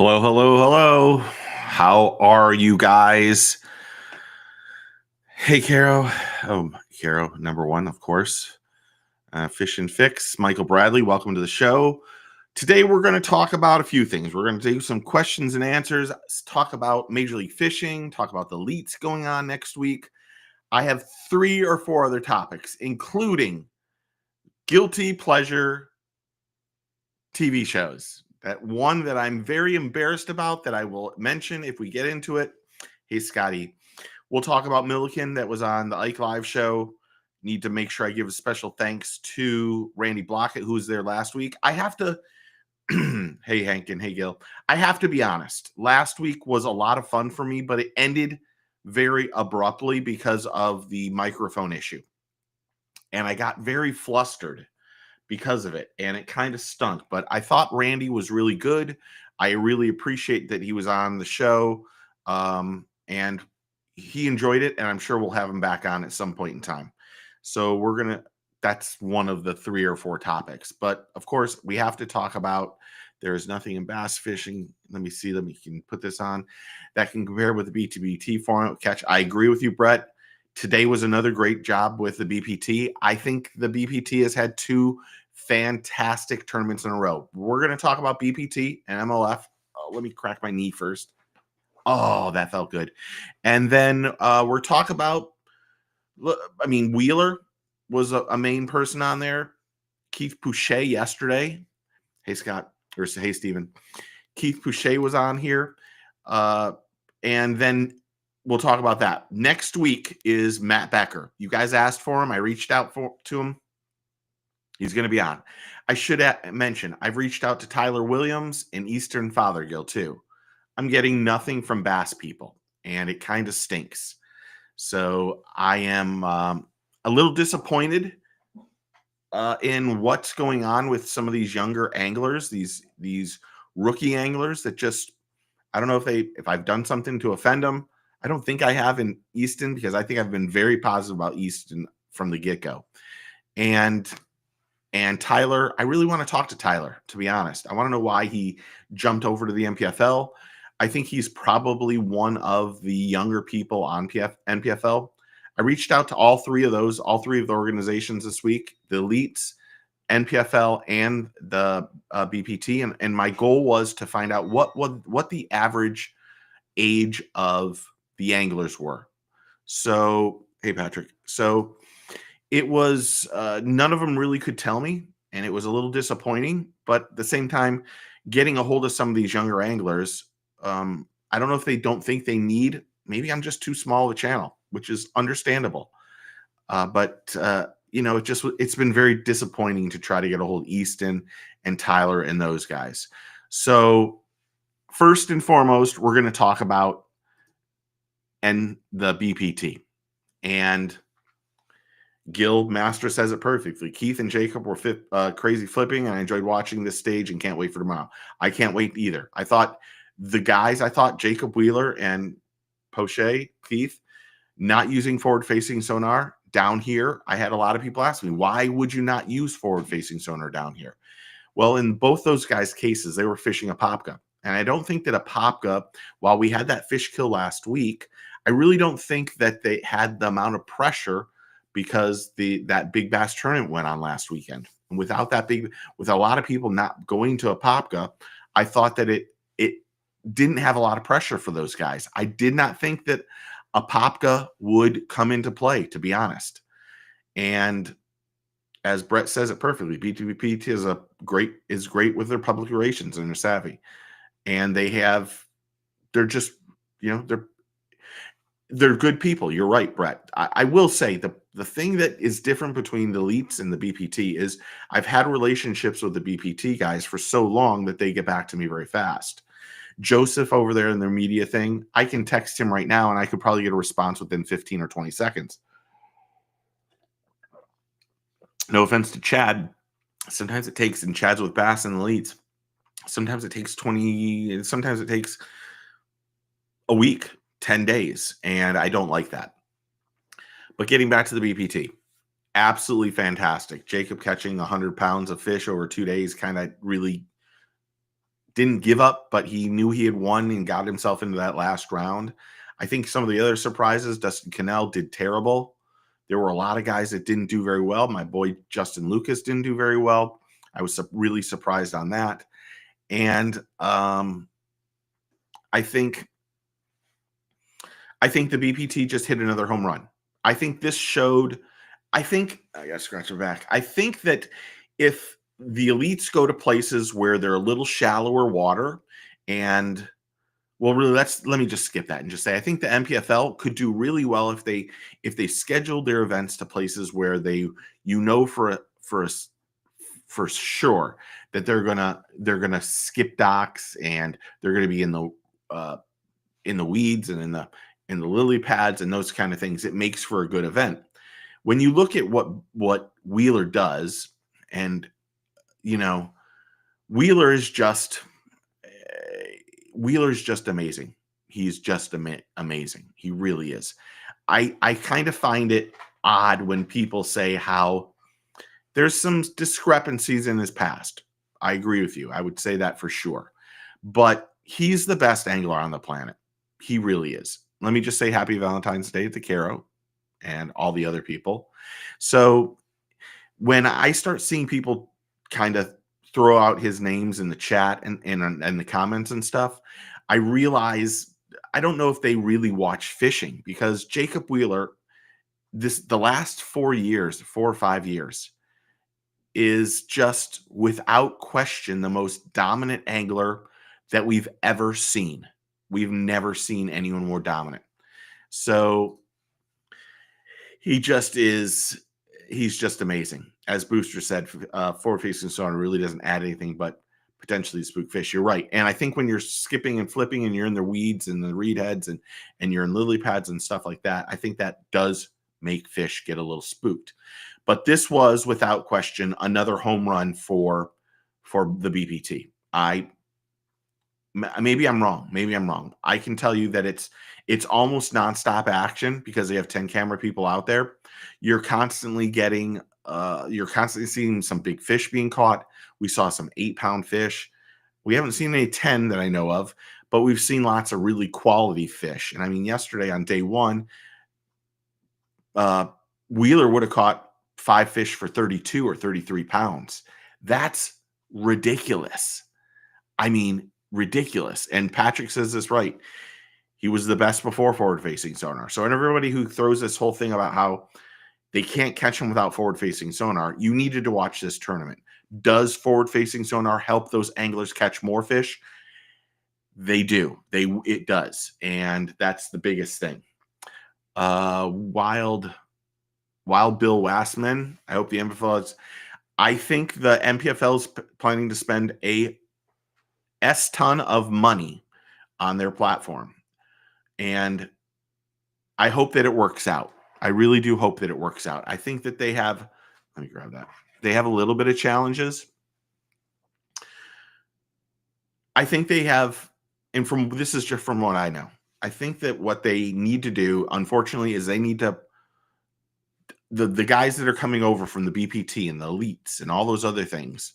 Hello, hello, hello. How are you guys? Hey, Caro. Oh, Caro, number one, of course. Fish and Fix. Michael Bradley, welcome to the show. Today, we're going to talk about a few things. We're going to do some questions and answers, talk about Major League Fishing, talk about the leats going on next week. I have 3 or 4 other topics, including guilty pleasure TV shows. That one that I'm very embarrassed about that I will mention if we get into it. Hey, Scotty. We'll talk about Milliken that was on the Ike Live show. Need to make sure I give a special thanks to Randy Blockett, who was there last week. I have to, hey, Hank and hey, Gil. I have to be honest. Last week was a lot of fun for me, but it ended very abruptly because of the microphone issue. And I got very flustered because of it, and it kind of stunk. But I thought Randy was really good. I really appreciate that he was on the show, and he enjoyed it, and I'm sure we'll have him back on at some point in time. So that's one of the 3 or 4 topics. But of course, we have to talk about there is nothing in bass fishing. Let me can put this on that can compare with the BTBT format catch. I agree with you, Brett. Today was another great job with the BPT. I think the BPT has had 2 fantastic tournaments in a row. We're going to talk about BPT and MLF. Let me crack my knee first. Oh, that felt good. And then we're talking about, Wheeler was a main person on there. Keith Pouchet yesterday. Hey, Scott, or hey, Steven. Keith Pouchet was on here. And then we'll talk about that. Next week is Matt Becker. You guys asked for him. I reached out to him. He's going to be on. I should mention, I've reached out to Tyler Williams and Eastern Fothergill too. I'm getting nothing from bass people, and it kind of stinks. So I am a little disappointed in what's going on with some of these younger anglers, these rookie anglers that just, I don't know if I've done something to offend them. I don't think I have in Easton, because I think I've been very positive about Easton from the get-go. And Tyler, I really want to talk to Tyler, to be honest. I want to know why he jumped over to the NPFL. I think he's probably one of the younger people on NPFL. I reached out to all 3 of the organizations this week, the Elites, NPFL, and the BPT. And my goal was to find out what the average age of the anglers were. So, hey, Patrick. So it was none of them really could tell me, and it was a little disappointing. But at the same time, getting a hold of some of these younger anglers, I don't know if they don't think they need. Maybe I'm just too small of a channel, which is understandable. But it's been very disappointing to try to get a hold of Easton and Tyler and those guys. So first and foremost, we're going to talk about the BPT. And Gil Master says it perfectly. Keith and Jacob were crazy flipping, and I enjoyed watching this stage and can't wait for tomorrow. I can't wait either. I thought Jacob Wheeler and Poche, Keith, not using forward-facing sonar down here. I had a lot of people ask me, why would you not use forward-facing sonar down here? Well, in both those guys' cases, they were fishing a popka. And I don't think that a popka, while we had that fish kill last week, I really don't think that they had the amount of pressure because that big bass tournament went on last weekend. And with a lot of people not going to a popka, I thought that it didn't have a lot of pressure for those guys. I did not think that a popka would come into play, to be honest. And as Brett says it perfectly, BTBP is great with their public relations, and they're savvy. And they're just, they're good people. You're right, Brett. I will say the thing that is different between the Elites and the BPT is I've had relationships with the BPT guys for so long that they get back to me very fast. Joseph over there in their media thing, I can text him right now and I could probably get a response within 15 or 20 seconds. No offense to Chad. Sometimes it takes, and Chad's with Bass and the Elites, sometimes it takes a week, 10 days, and I don't like that. But getting back to the BPT, absolutely fantastic. Jacob catching 100 pounds of fish over 2 days kind of really didn't give up, but he knew he had won and got himself into that last round. I think some of the other surprises, Dustin Cannell did terrible. There were a lot of guys that didn't do very well. My boy Justin Lucas didn't do very well. I was really surprised on that. And I think the BPT just hit another home run. I think this showed, I gotta scratch my back. I think that if the elites go to places where they're a little shallower water, and well, really, let me just skip that and just say I think the MPFL could do really well if they scheduled their events to places where they, for sure that they're gonna skip docks, and they're gonna be in the weeds and in the lily pads and those kind of things. It makes for a good event. When you look at what Wheeler does, and Wheeler's just amazing. He's just amazing. He really is. I kind of find it odd when people say how there's some discrepancies in his past. I agree with you. I would say that for sure. But he's the best angler on the planet. He really is. Let me just say happy Valentine's Day to Caro and all the other people. So when I start seeing people kind of throw out his names in the chat and the comments and stuff, I realize I don't know if they really watch fishing, because Jacob Wheeler, the last 4 or 5 years, is just without question the most dominant angler that we've ever seen. We've never seen anyone more dominant. So he's just amazing. As Booster said, forward-facing sonar really doesn't add anything but potentially spook fish. You're right. And I think when you're skipping and flipping and you're in the weeds and the reed heads and you're in lily pads and stuff like that, I think that does make fish get a little spooked. But this was, without question, another home run for the BPT. Maybe I'm wrong. I can tell you that it's almost nonstop action because they have 10 camera people out there. You're constantly seeing some big fish being caught. We saw some 8-pound fish. We haven't seen any 10 that I know of, but we've seen lots of really quality fish. And I mean, yesterday on day one, Wheeler would have caught 5 fish for 32 or 33 pounds. That's ridiculous. I mean, ridiculous. And Patrick says this right. He was the best before forward-facing sonar. So, and everybody who throws this whole thing about how they can't catch him without forward-facing sonar, you needed to watch this tournament. Does forward-facing sonar help those anglers catch more fish? They do. It does. And that's the biggest thing. Wild Bill Wassman. I hope the MPFL is. I think the MPFL is planning to spend a ton of money on their platform. And I hope that it works out. I really do hope that it works out. I think that they have, let me grab that. They have a little bit of challenges. I think they have, and this is just from what I know, I think that what they need to do, unfortunately, is they need to, the guys that are coming over from the BPT and the elites and all those other things,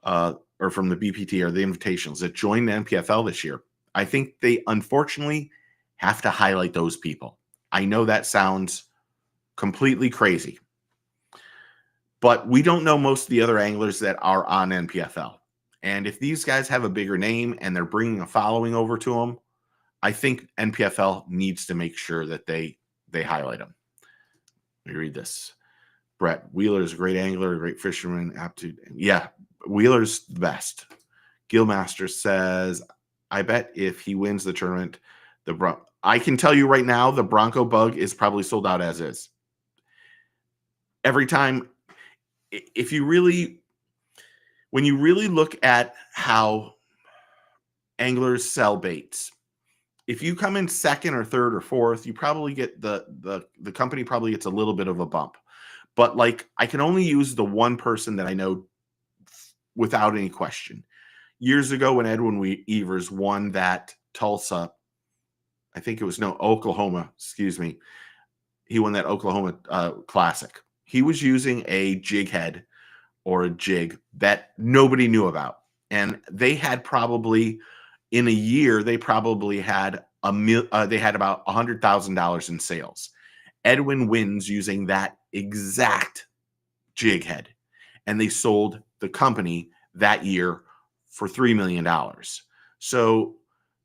or from the BPT or the invitationals that joined the MPFL this year, I think they unfortunately have to highlight those people. I know that sounds completely crazy, but we don't know most of the other anglers that are on NPFL. And if these guys have a bigger name and they're bringing a following over to them, I think NPFL needs to make sure that they highlight them. Let me read this. Brett, Wheeler's a great angler, a great fisherman, aptitude. Yeah, Wheeler's the best. Gilmaster says, I bet if he wins the tournament, I can tell you right now, the Bronco Bug is probably sold out as is. Every time, when you really look at how anglers sell baits, if you come in second or third or fourth, you probably get the company probably gets a little bit of a bump. But like, I can only use the one person that I know without any question. Years ago, when Edwin Evers won that Tulsa, I think it was Oklahoma, excuse me. He won that Oklahoma Classic. He was using a jig head or a jig that nobody knew about. And they had probably in a year, they probably had they had about $100,000 in sales. Edwin wins using that exact jig head, and they sold the company that year for $3 million. So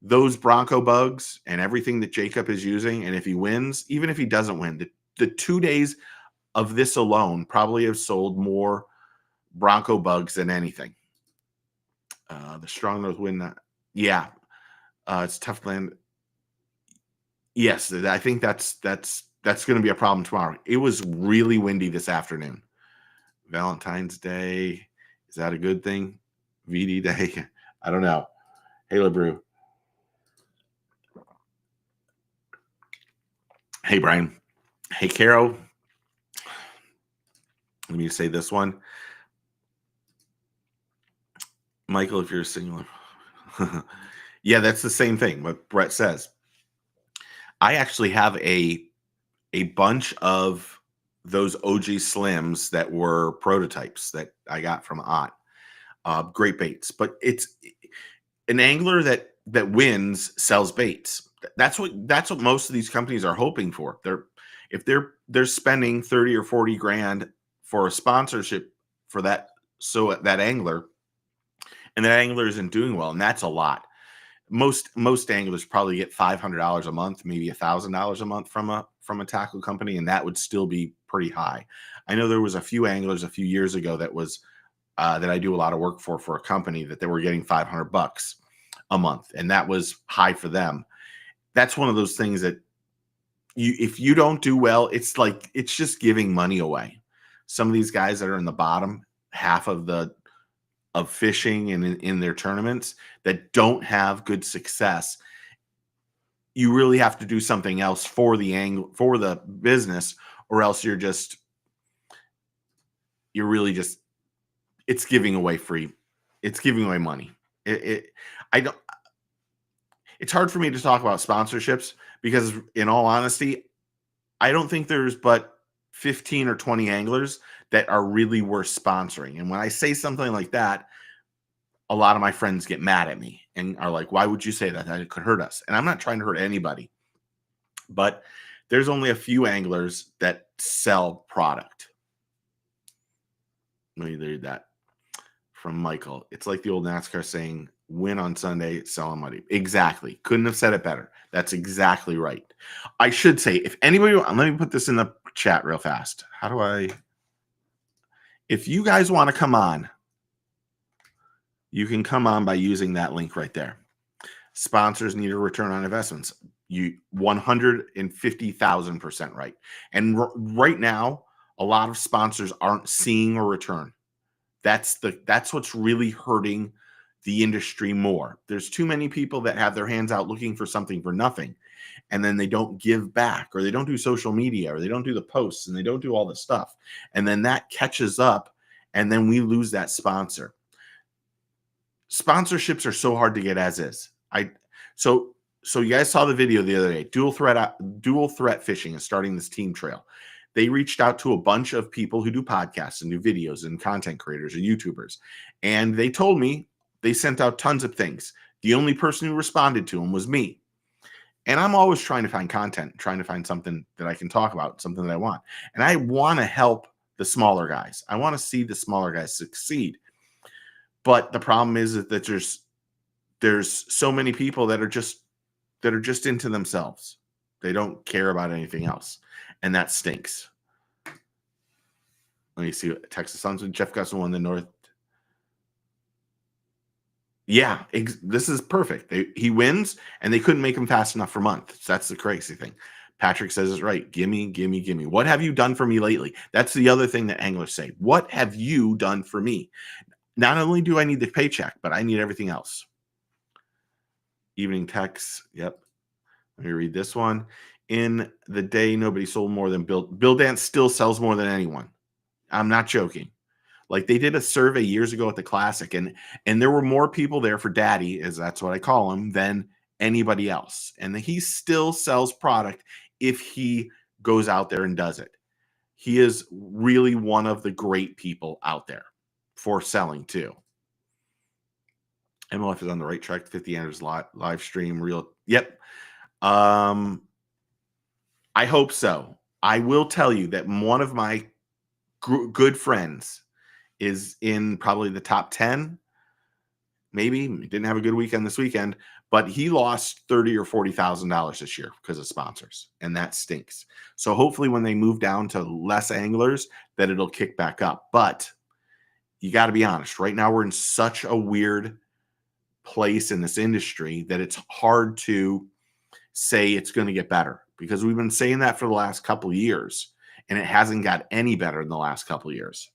those Bronco bugs and everything that Jacob is using, and if he wins, even if he doesn't win, the 2 days of this alone probably have sold more Bronco bugs than anything. The strong north wind, yeah, it's tough land. Yes, I think that's going to be a problem tomorrow. It was really windy this afternoon. Valentine's Day, is that a good thing? VD Day, I don't know. Hey, LeBrew. Hey, Brian. Hey, Caro. Let me say this one. Michael, if you're singular. Yeah, that's the same thing. What Brett says. I actually have a bunch of those OG Slims that were prototypes that I got from Ott. Great baits, but it's an angler that wins sells baits. That's what most of these companies are hoping for. If they're spending 30 or 40 grand for a sponsorship for that, so that angler, and that angler isn't doing well, and that's a lot. Most anglers probably get $500 a month, maybe $1,000 a month from a tackle company, and that would still be pretty high. I know there was a few anglers a few years ago that was that I do a lot of work for a company that they were getting $500 a month, and that was high for them. That's one of those things that if you don't do well, it's just giving money away. Some of these guys that are in the bottom half of fishing and in their tournaments that don't have good success, you really have to do something else for the business, or else you're really just it's giving away free. It's giving away money. It's hard for me to talk about sponsorships because, in all honesty, I don't think there's but 15 or 20 anglers that are really worth sponsoring. And when I say something like that, a lot of my friends get mad at me and are like, why would you say that? That could hurt us. And I'm not trying to hurt anybody, but there's only a few anglers that sell product. Let me read that from Michael. It's like the old NASCAR saying, win on Sunday, sell on Monday. Exactly. Couldn't have said it better. That's exactly right. I should say, if anybody, let me put this in the chat real fast. If you guys want to come on, you can come on by using that link right there. Sponsors need a return on investments. You 150,000% right. And right now, a lot of sponsors aren't seeing a return. That's what's really hurting the industry more. There's too many people that have their hands out looking for something for nothing, and then they don't give back, or they don't do social media, or they don't do the posts, and they don't do all the stuff. And then that catches up, and then we lose that sponsor. Sponsorships are so hard to get as is. So you guys saw the video the other day. Dual threat fishing is starting this team trail. They reached out to a bunch of people who do podcasts and do videos and content creators and YouTubers. And they told me they sent out tons of things. The only person who responded to them was me. And I'm always trying to find content, trying to find something that I can talk about, something that I want. And I want to help the smaller guys. I want to see the smaller guys succeed. But the problem is that there's so many people that are just into themselves. They don't care about anything else, and that stinks. Let me see what Texas Suns with Jeff Gusson won the North. Yeah, this is perfect. He wins, and they couldn't make him fast enough for months. That's the crazy thing. Patrick says it's right. Gimme, gimme, gimme. What have you done for me lately? That's the other thing that anglers say. What have you done for me? Not only do I need the paycheck, but I need everything else. Evening text. Yep. Let me read this one. In the day, nobody sold more than Bill Dance still sells more than anyone. I'm not joking. Like, they did a survey years ago at the Classic, and there were more people there for Daddy, as that's what I call him, than anybody else. And he still sells product if he goes out there and does it. He is really one of the great people out there for selling too. MLF is on the right track. 50 Anders live stream. Real. Yep. I hope so. I will tell you that one of my good friends is in probably the top 10. Maybe he didn't have a good weekend this weekend, but he lost $30,000 or $40,000 this year because of sponsors, and that stinks. So hopefully, when they move down to less anglers, that it'll kick back up. But you got to be honest. Right now, we're in such a weird place in this industry that it's hard to say it's going to get better, because we've been saying that for the last couple of years, and it hasn't got any better in the last couple of years.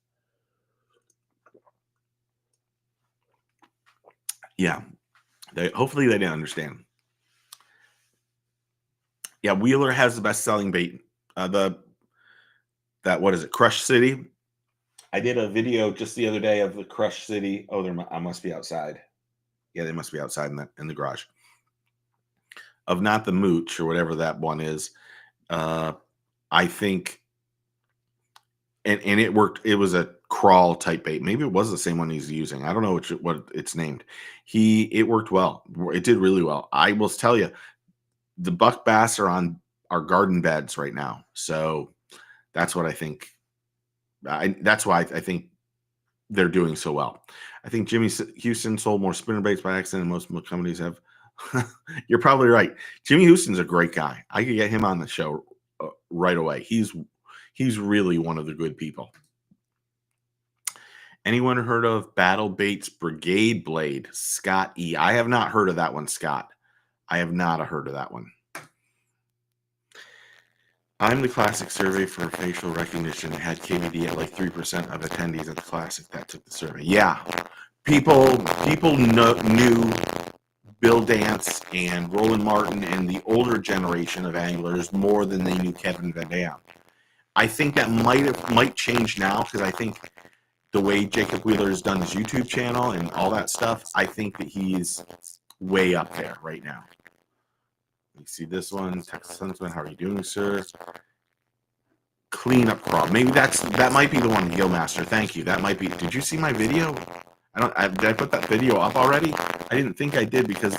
Yeah, hopefully they didn't understand. Yeah, Wheeler has the best selling bait. What is it? Crush City. I did a video just the other day of the Crush City. Oh, I must be outside. Yeah, they must be outside in the garage. Of not the Mooch or whatever that one is. I think, and it worked. It was a crawl type bait. Maybe it was the same one he's using. I don't know what it's named. It worked well. It did really well. I will tell you, the buck bass are on our garden beds right now. So that's what I think. That's why I think they're doing so well. I think Jimmy Houston sold more spinner baits by accident than most companies have. You're probably right. Jimmy Houston's a great guy. I could get him on the show right away. He's really one of the good people. Anyone heard of Battle Baits Brigade Blade? Scott E. I have not heard of that one, Scott. I have not heard of that one. I'm the Classic survey for facial recognition. It had KVD at like 3% of attendees at the Classic that took the survey. Yeah, people knew Bill Dance and Roland Martin and the older generation of anglers more than they knew Kevin Van Dam. I think that might change now, because I think the way Jacob Wheeler has done his YouTube channel and all that stuff, I think that he's way up there right now. You see this one, Texas Huntsman. How are you doing, sir? Cleanup crawl. Maybe that might be the one, Gillmaster. Thank you. That might be. Did you see my video? Did I put that video up already? I didn't think I did, because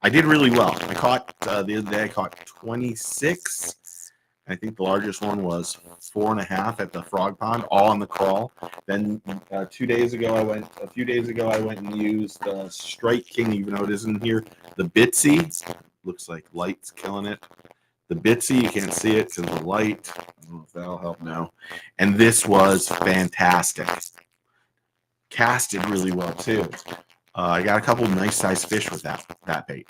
I did really well. I caught the other day. I caught 26. I think the largest one was 4.5 at the frog pond, all on the crawl. Then a few days ago, I went and used the Strike King, even though it isn't here. The Bitsy, looks like light's killing it. The Bitsy, you can't see it because of the light. I don't know if that'll help now. And this was fantastic. Casted really well too. I got a couple nice sized fish with that bait.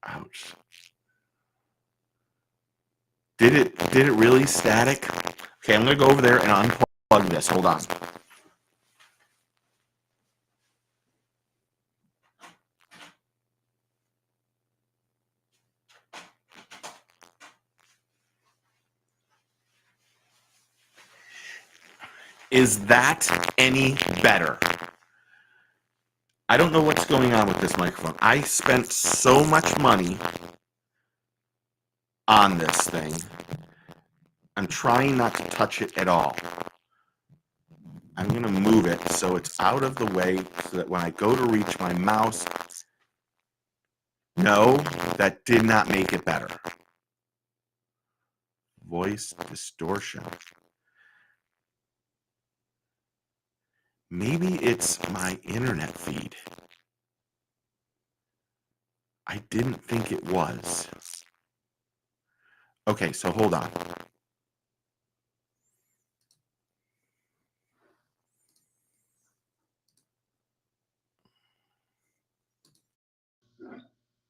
Ouch. Did it really static? Okay, I'm gonna go over there and unplug this. Hold on. Is that any better? I don't know what's going on with this microphone. I spent so much money on this thing. I'm trying not to touch it at all. I'm going to move it so it's out of the way, so that when I go to reach my mouse, no, that did not make it better. Voice distortion. Maybe it's my internet feed. I didn't think it was. Okay, so hold on.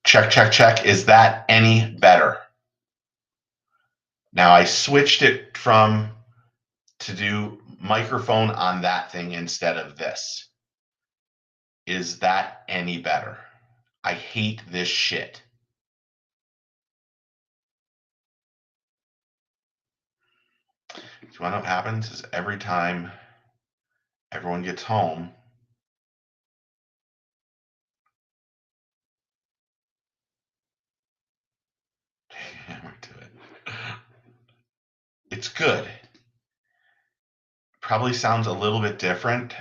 Check, check, check. Is that any better? Now I switched it to do microphone on that thing instead of this. Is that any better? I hate this shit. So you want to know what happens is every time everyone gets home, hammer to it. It's good. Probably sounds a little bit different.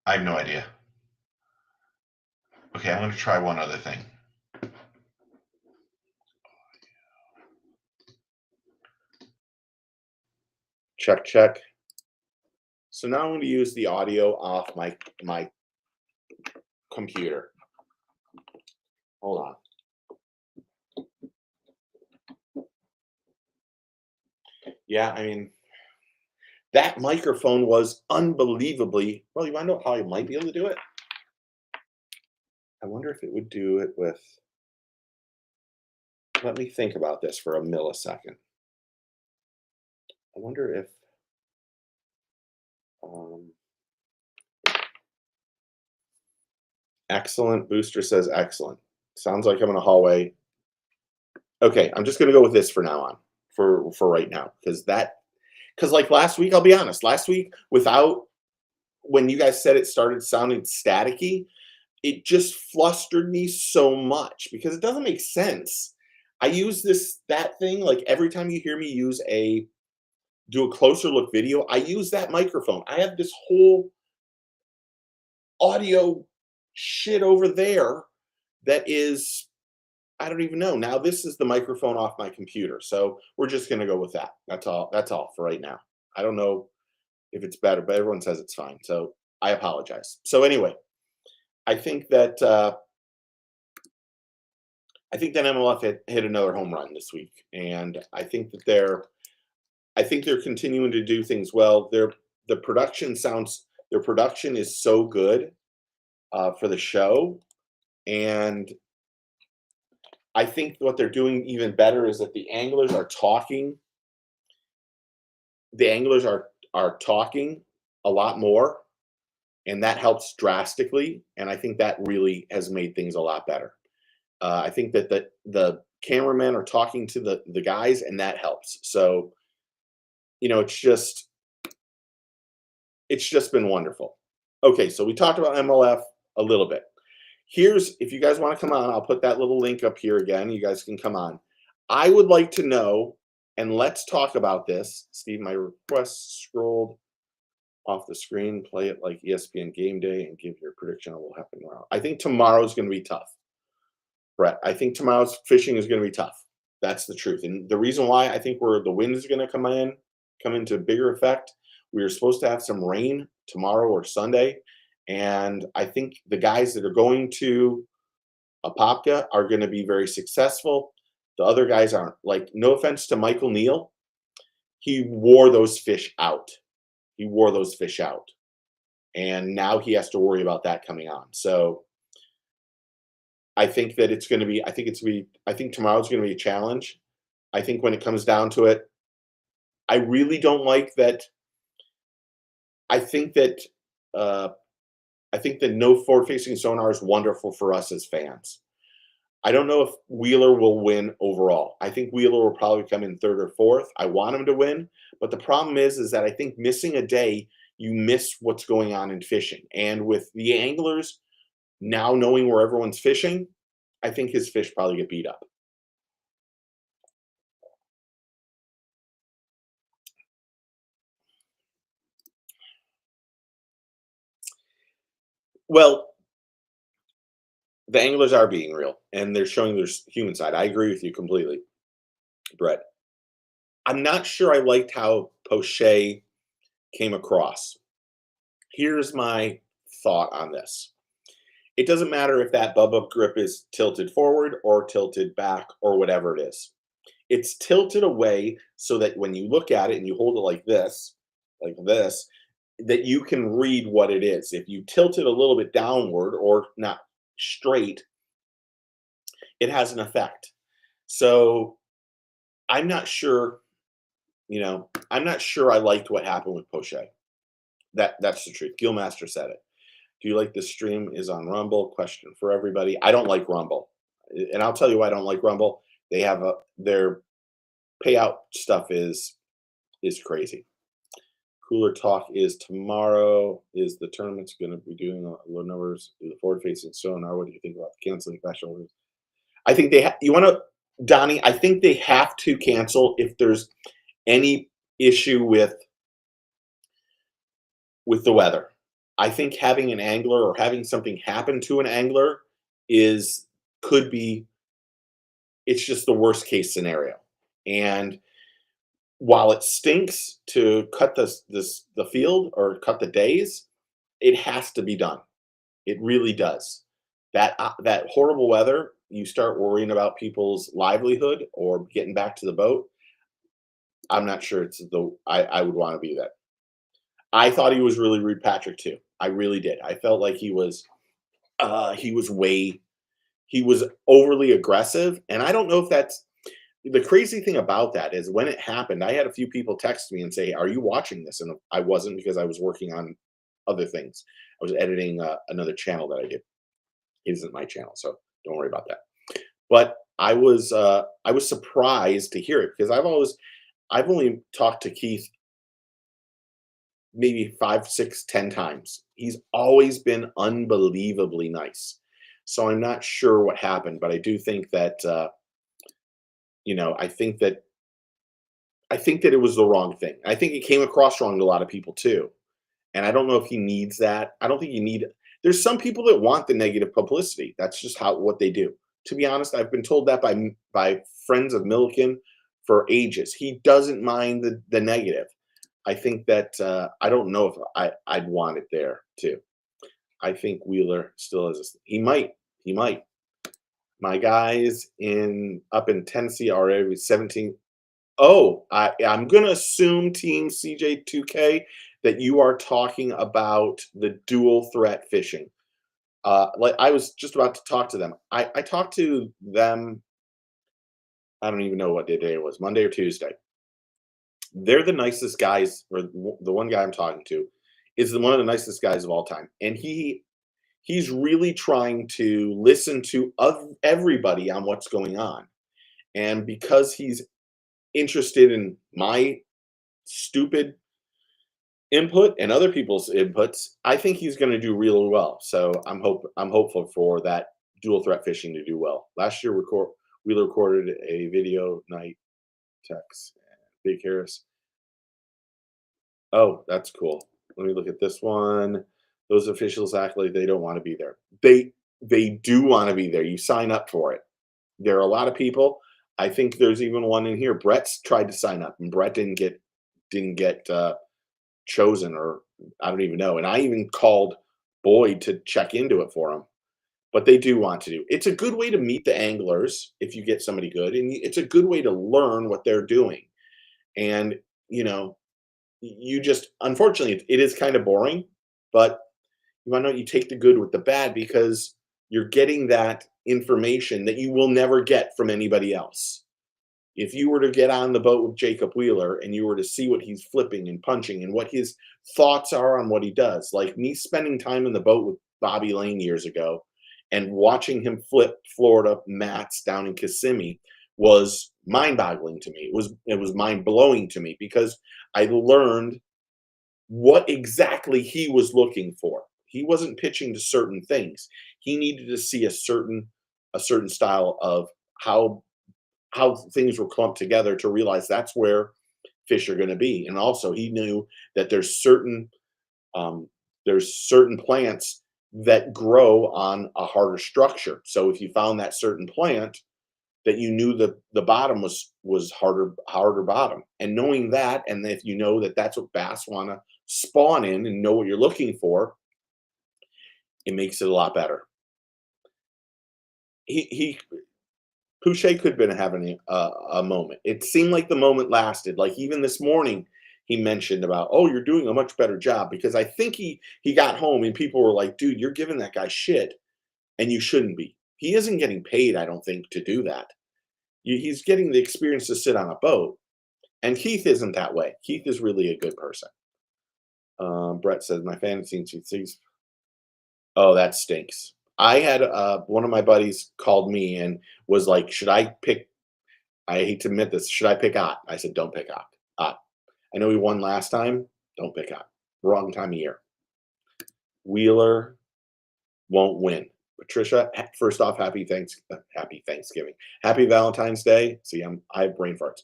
I have no idea. Okay, I'm going to try one other thing. Check, check. So now I'm going to use the audio off my computer. Hold on. Yeah, I mean, that microphone was unbelievably, well, you want to know how I might be able to do it? I wonder if it would do it with, let me think about this for a millisecond. I wonder if, excellent. Booster says excellent. Sounds like I'm in a hallway. Okay, I'm just going to go with this for now on, for right now, because like last week, I'll be honest, last week when you guys said it started sounding staticky, it just flustered me so much because it doesn't make sense. I use that thing, like every time you hear me do a closer look video, I use that microphone. I have this whole audio shit over there that is, I don't even know. Now this is the microphone off my computer. So we're just going to go with that. That's all for right now. I don't know if it's better, but everyone says it's fine. So I apologize. So anyway, I think that MLF hit another home run this week, and I think they're continuing to do things well. Their production is so good for the show, and I think what they're doing even better is that the anglers are talking. The anglers are talking a lot more, and that helps drastically. And I think that really has made things a lot better. I think that the cameramen are talking to the guys, and that helps. So, it's just been wonderful. Okay, so we talked about MLF a little bit. If you guys want to come on, I'll put that little link up here again. You guys can come on. I would like to know, and let's talk about this. Steve, my request scrolled off the screen. Play it like ESPN Game Day and give your prediction on what will happen tomorrow. I think tomorrow's going to be tough. Brett, I think tomorrow's fishing is going to be tough. That's the truth. And the reason why I think the wind is going to come into bigger effect. We are supposed to have some rain tomorrow or Sunday. And I think the guys that are going to Apopka are going to be very successful. The other guys aren't. Like, no offense to Michael Neal, he wore those fish out. And now he has to worry about that coming on. So I think that I think tomorrow's going to be a challenge. I think when it comes down to it, I really don't like that. I think that no forward-facing sonar is wonderful for us as fans. I don't know if Wheeler will win overall. I think Wheeler will probably come in third or fourth. I want him to win, but the problem is that I think missing a day, you miss what's going on in fishing. And with the anglers now knowing where everyone's fishing, I think his fish probably get beat up. Well, the anglers are being real, and they're showing their human side. I agree with you completely, Brett. I'm not sure I liked how Poche came across. Here's my thought on this. It doesn't matter if that bubba grip is tilted forward or tilted back or whatever it is. It's tilted away so that when you look at it and you hold it like this, that you can read what it is. If you tilt it a little bit downward or not straight, it has an effect. So I'm not sure, I'm not sure I liked what happened with Poche. That's the truth. Gilmaster said it. Do you like the stream is on Rumble? Question for everybody. I don't like Rumble. And I'll tell you why I don't like Rumble. They have their payout stuff is crazy. Cooler talk is tomorrow. Is the tournament's going to be doing low numbers? Do the forward-facing sonar? What do you think about canceling special? I think Donnie, I think they have to cancel if there's any issue with the weather. I think having an angler or having something happen to an angler is could be it's just the worst case scenario. And while it stinks to cut the field or cut the days, it has to be done. It really does. That horrible weather, you start worrying about people's livelihood or getting back to the boat. I'm not sure it's the I would want to be that. I thought he was really rude, Patrick, too. I really did. I felt like he was way he was overly aggressive, and I don't know if that's the crazy thing about that is when it happened, I had a few people text me and say, "Are you watching this?" And I wasn't because I was working on other things. I was editing another channel that I did. It isn't my channel, so don't worry about that. But I was surprised to hear it because I've only talked to Keith maybe 5, 6, 10 times. He's always been unbelievably nice. So I'm not sure what happened, but I do think that you know, I think that it was the wrong thing. I think it came across wrong to a lot of people too. And I don't know if he needs that. I don't think you need there's some people that want the negative publicity. That's just how what they do. To be honest, I've been told that by friends of Milliken for ages. He doesn't mind the negative. I think that I don't know if I'd want it there too. I think Wheeler still has. He might. He might. My guys in up in Tennessee are already 17. Oh, I'm gonna assume Team CJ2K that you are talking about the dual threat fishing. Like I was just about to talk to them. I talked to them. I don't even know what day it was, Monday or Tuesday. They're the nicest guys, or the one guy I'm talking to is one of the nicest guys of all time, and he's really trying to listen to everybody on what's going on. And because he's interested in my stupid input and other people's inputs, I think he's going to do really well. So I'm hopeful for that dual threat fishing to do well. Last year, we recorded a video night text. Big Harris. Oh, that's cool. Let me look at this one. Those officials act like they don't want to be there. They do want to be there. You sign up for it. There are a lot of people. I think there's even one in here. Brett's tried to sign up, and Brett didn't get chosen, or I don't even know. And I even called Boyd to check into it for him. But they do want to do. It's a good way to meet the anglers if you get somebody good, and it's a good way to learn what they're doing. And you know, you just unfortunately it is kind of boring, but you want to know you take the good with the bad because you're getting that information that you will never get from anybody else. If you were to get on the boat with Jacob Wheeler and you were to see what he's flipping and punching and what his thoughts are on what he does, like me spending time in the boat with Bobby Lane years ago and watching him flip Florida mats down in Kissimmee was mind-boggling to me. It was mind-blowing to me because I learned what exactly he was looking for. He wasn't pitching to certain things. He needed to see a certain style of how things were clumped together to realize that's where fish are going to be. And also, he knew that um, there's certain plants that grow on a harder structure. So if you found that certain plant, that you knew that the bottom was harder bottom, and knowing that, and if you know that that's what bass want to spawn in, and know what you're looking for, it makes it a lot better. He Pouchet could have been having a moment. It seemed like the moment lasted. Like even this morning, he mentioned about, "Oh, you're doing a much better job," because I think he got home and people were like, "Dude, you're giving that guy shit, and you shouldn't be." He isn't getting paid, I don't think, to do that. He's getting the experience to sit on a boat, and Keith isn't that way. Keith is really a good person. Brett says my fantasy sees. Oh, that stinks. I had one of my buddies called me and was like, "Should I pick I hate to admit this. Should I pick Ott?" I said, "Don't pick Ott. Ott. I know he won last time. Don't pick Ott. Wrong time of year. Wheeler won't win." Patricia, first off, happy Thanksgiving, happy Valentine's Day. See, I have brain farts.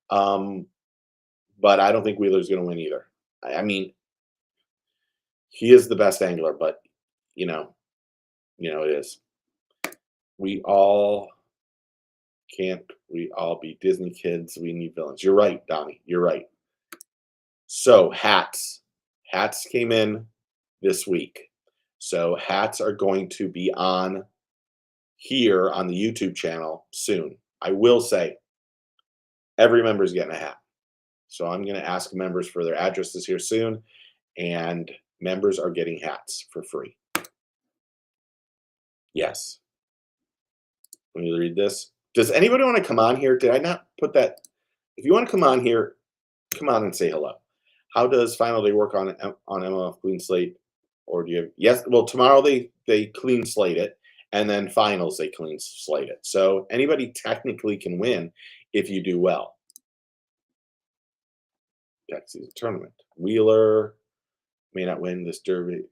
Um, but I don't think Wheeler's going to win either. I mean, He is the best angler, but you know, it is. We all can't we all be Disney kids? We need villains. You're right, Donnie. You're right. So hats. Hats came in this week. So hats are going to be on here on the YouTube channel soon. I will say every member is getting a hat. So I'm going to ask members for their addresses here soon, and members are getting hats for free. Yes. Let me read this. Does anybody want to come on here? Did I not put that? If you want to come on here, come on and say hello. How does final day work on MLF clean slate? Or do you have, yes? Well, tomorrow they clean slate it, and then finals they clean slate it. So anybody technically can win if you do well. Texas tournament. Wheeler may not win this derby.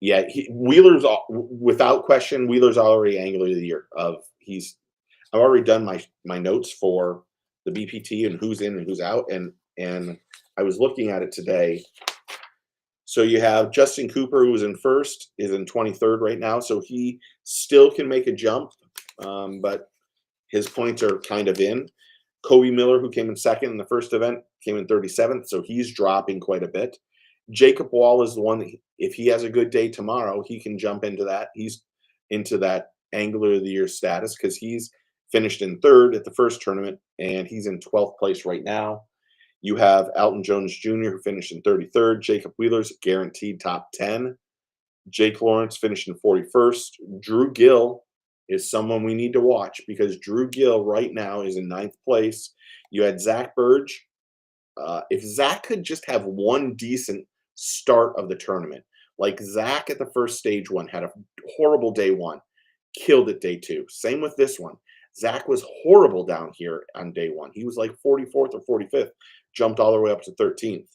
Yeah, Wheeler's without question. Wheeler's already angler of the year. I've already done my notes for the BPT and who's in and who's out, and I was looking at it today. So you have Justin Cooper, who's in first, is in 23rd right now, so he still can make a jump, but his points are kind of in. Kobe Miller, who came in second in the first event, came in 37th, so he's dropping quite a bit. Jacob Wall is the one that, if he has a good day tomorrow, he can jump into that. He's into that angler of the year status because he's finished in third at the first tournament, and he's in 12th place right now. You have Alton Jones Jr., who finished in 33rd. Jacob Wheeler's guaranteed top 10. Jake Lawrence finished in 41st. Drew Gill is someone we need to watch because Drew Gill right now is in 9th place. You had Zach Burge. If Zach could just have one decent start of the tournament, like Zach at the first stage one had a horrible day one, killed it day two. Same with this one. Zach was horrible down here on day one. He was like 44th or 45th, jumped all the way up to 13th.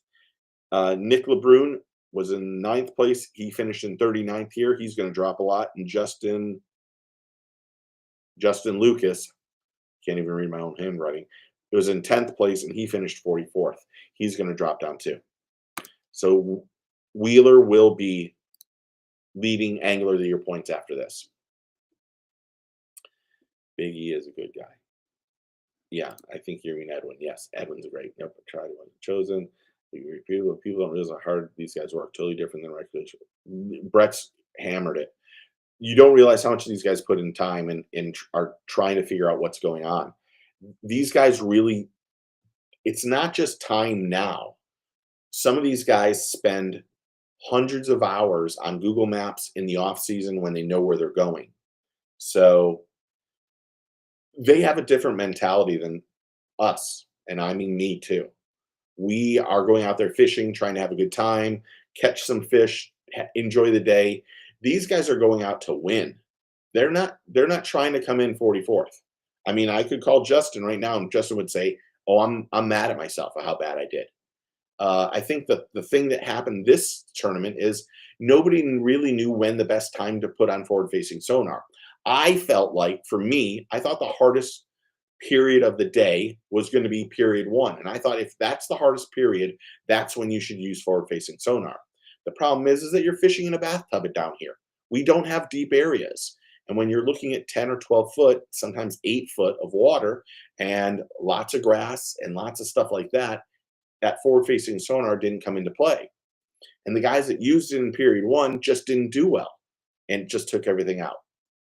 Nick LeBrun was in 9th place. He finished in 39th here. He's going to drop a lot. And Justin Lucas, can't even read my own handwriting, it was in 10th place, and he finished 44th. He's going to drop down too. So Wheeler will be leading angler of the year points after this. Big E is a good guy. Yeah, I think you mean Edwin. Yes, Edwin's great. Yep, tried one chosen. People don't realize how hard these guys work. Totally different than recreation. Brett's hammered it. You don't realize how much these guys put in time and are trying to figure out what's going on. These guys really, it's not just time now. Some of these guys spend hundreds of hours on Google Maps in the off season when they know where they're going. So they have a different mentality than us, and I mean me too. We are going out there fishing, trying to have a good time, catch some fish, enjoy the day. These guys are going out to win. They're not trying to come in 44th. I mean, I could call Justin right now, and Justin would say, "Oh, I'm mad at myself for how bad I did." I think that the thing that happened this tournament is nobody really knew when the best time to put on forward-facing sonar. I felt like, for me, I thought the hardest period of the day was going to be period one. And I thought if that's the hardest period, that's when you should use forward-facing sonar. The problem is that you're fishing in a bathtub down here. We don't have deep areas. And when you're looking at 10 or 12 foot, sometimes 8 foot of water and lots of grass and lots of stuff like that, that forward-facing sonar didn't come into play. And the guys that used it in period one just didn't do well and just took everything out.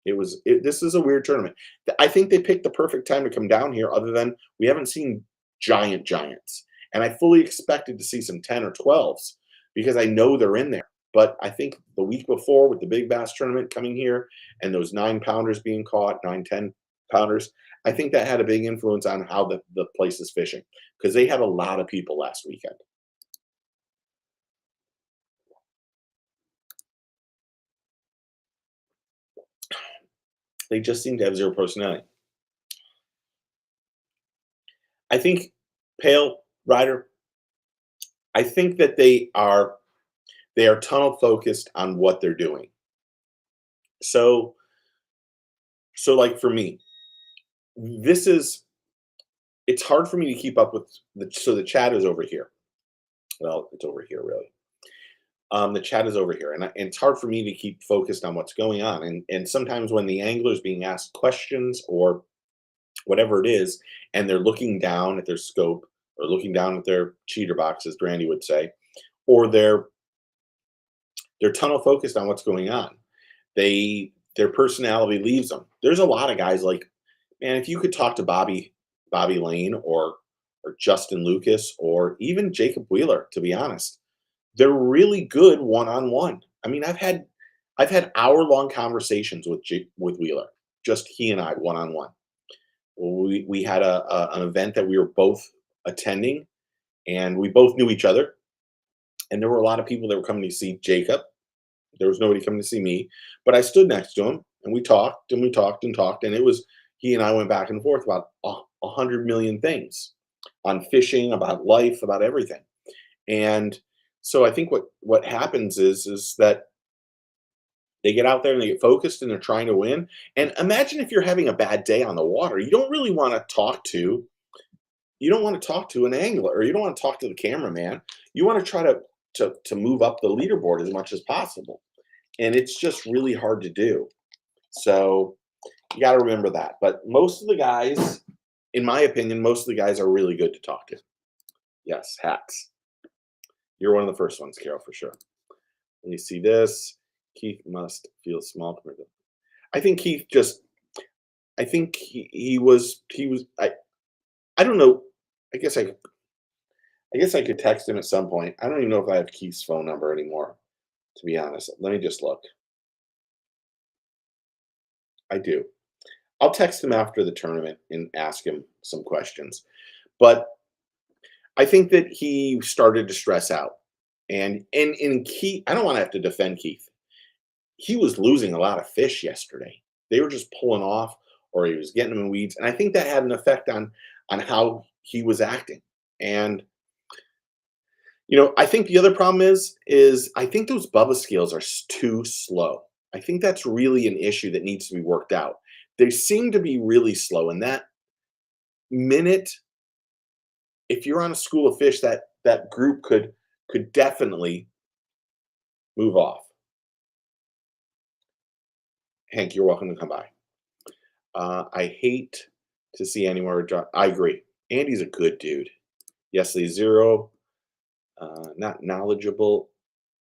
This is a weird tournament. I think they picked the perfect time to come down here, other than we haven't seen giants. And I fully expected to see some 10 or 12s because I know they're in there. But I think the week before, with the big bass tournament coming here and those 9-pounders being caught, 9, 10-pounders, I think that had a big influence on how the place is fishing, because they had a lot of people last weekend. They just seem to have zero personality. I think Pale Rider, I think that they are tunnel focused on what they're doing. So like for me, it's hard for me to keep up with the chat is over here. Well, it's over here really. The chat is over here, and it's hard for me to keep focused on what's going on. And sometimes when the angler is being asked questions or whatever it is, and they're looking down at their scope or looking down at their cheater box, as Brandy would say, or they're tunnel focused on what's going on. Their personality leaves them. There's a lot of guys like, man, if you could talk to Bobby Lane or Justin Lucas or even Jacob Wheeler, to be honest, they're really good one-on-one. I mean, I've had hour-long conversations with Wheeler, just he and I one-on-one. We had an event that we were both attending, and we both knew each other. And there were a lot of people that were coming to see Jacob. There was nobody coming to see me, but I stood next to him, and we talked and we talked and talked, and it was he and I went back and forth about 100 million things on fishing, about life, about everything. And so I think what happens is that they get out there and they get focused and they're trying to win. And imagine if you're having a bad day on the water, you don't want to talk to an angler, or you don't want to talk to the cameraman. You want to try to move up the leaderboard as much as possible. And it's just really hard to do. So you got to remember that. But most of the guys, in my opinion, most of the guys are really good to talk to. Yes, hats. You're one of the first ones, Carol, for sure. Let me see this. Keith must feel small. I think Keith just, I think he was, I don't know. I guess I could text him at some point. I don't even know if I have Keith's phone number anymore, to be honest. Let me just look. I do. I'll text him after the tournament and ask him some questions. But I think that he started to stress out. And Keith, I don't want to have to defend Keith. He was losing a lot of fish yesterday. They were just pulling off, or he was getting them in weeds. And I think that had an effect on how he was acting. And I think the other problem is I think those Bubba scales are too slow. I think that's really an issue that needs to be worked out. They seem to be really slow, and that minute, if you're on a school of fish, that group could definitely move off. Hank, you're welcome to come by. I hate to see anywhere. I agree. Andy's a good dude. Yesley Zero, not knowledgeable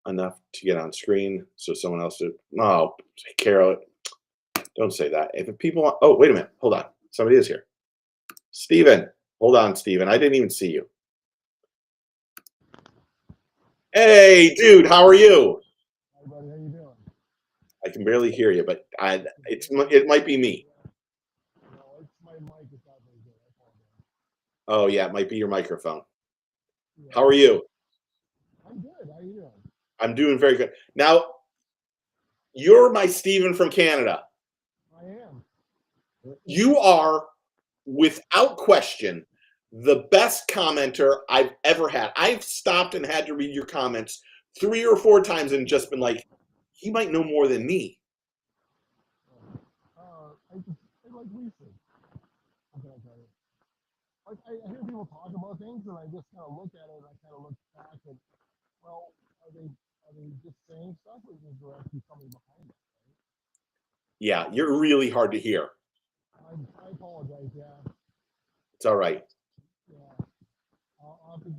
enough to get on screen, so someone else did. No, Carol, don't say that. If people want, oh, wait a minute, hold on. Somebody is here. Steven, hold on, Steven. I didn't even see you. Hey, dude, how are you? Hi, buddy. How you doing? I can barely hear you, but it might be me. No, it's my mic. It's not very good. I apologize. Oh yeah, it might be your microphone. Yeah, How are you? I'm good. How you doing? I'm doing very good. Now, you're my Steven from Canada. I am. You are, without question, the best commenter I've ever had. I've stopped and had to read your comments 3 or 4 times and just been like, he might know more than me. I like research. How can I tell you? Like I hear people talk about things, and I just kind of look at it, and I kind of look back, and well, are they just saying stuff, or is there actually something behind it? Right? Yeah, you're really hard to hear. I apologize. Yeah. It's all right. Yeah. I'll have to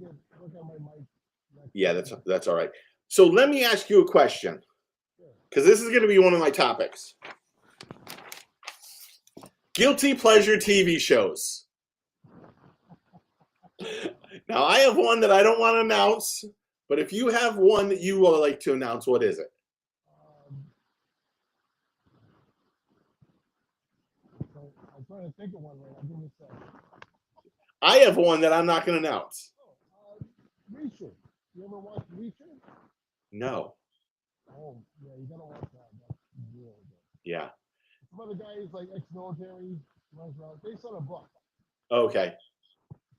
look at my mic next Yeah, time. that's all right. So let me ask you a question, Sure. because this is going to be one of my topics. Guilty pleasure TV shows. Now, I have one that I don't want to announce, but if you have one that you would like to announce, what is it? So I'm trying to think of one right now. Give me a second. I have one that I'm not going to announce. Reacher. You ever watch Reacher? No. Oh, yeah, you gotta watch that. That's really good. Yeah. Some other guy is like ex-military, runs around. Based on a book. Okay.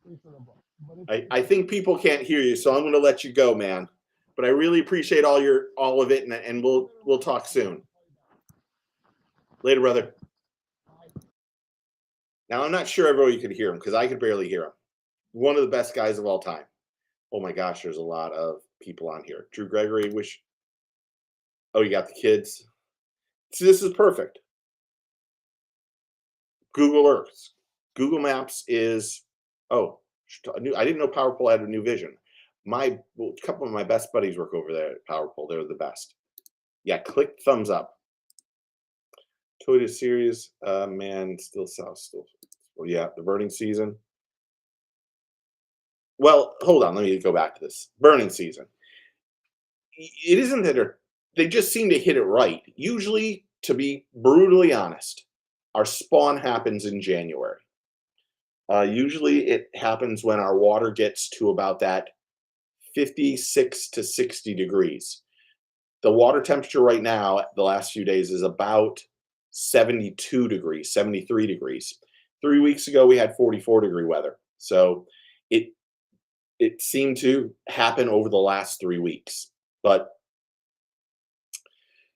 Based on a book. But I think people can't hear you, so I'm going to let you go, man. But I really appreciate all of it, and we'll talk soon. Later, brother. Now, I'm not sure everybody could hear him because I could barely hear him. One of the best guys of all time. Oh my gosh, there's a lot of people on here. Drew Gregory, wish. Oh, you got the kids. See, this is perfect. Google Earth. Google Maps is, oh, I didn't know PowerPole had a new vision. A couple of my best buddies work over there at PowerPole. They're the best. Yeah, click thumbs up. Toyota Series, man, still south, still. Well, yeah, the burning season. Well, hold on, let me go back to this. Burning season. It isn't that they just seem to hit it right. Usually, to be brutally honest, our spawn happens in January. Usually it happens when our water gets to about that 56 to 60 degrees. The water temperature right now, the last few days, is about 72 degrees, 73 degrees. 3 weeks ago, we had 44-degree weather. So it it seemed to happen over the last 3 weeks. But,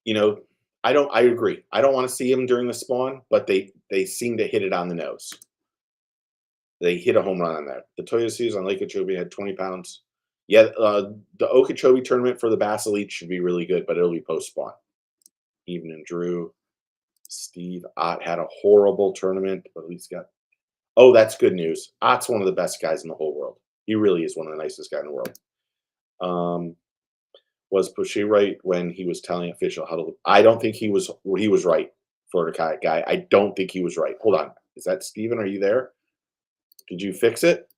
you know, I agree. I don't want to see them during the spawn, but they seem to hit it on the nose. They hit a home run on that. The Toyota Series on Lake Okeechobee had 20 pounds. Yeah, the Okeechobee tournament for the Bass Elite should be really good, but it'll be post-spawn. Even and Drew. Steve Ott had a horrible tournament, but at least got. Oh, that's good news. Ott's one of the best guys in the whole world. He really is one of the nicest guys in the world. Was Pushy right when he was telling official how to? I don't think he was. He was right, Florida kayak guy. I don't think he was right. Hold on. Is that Steven? Are you there? Did you fix it?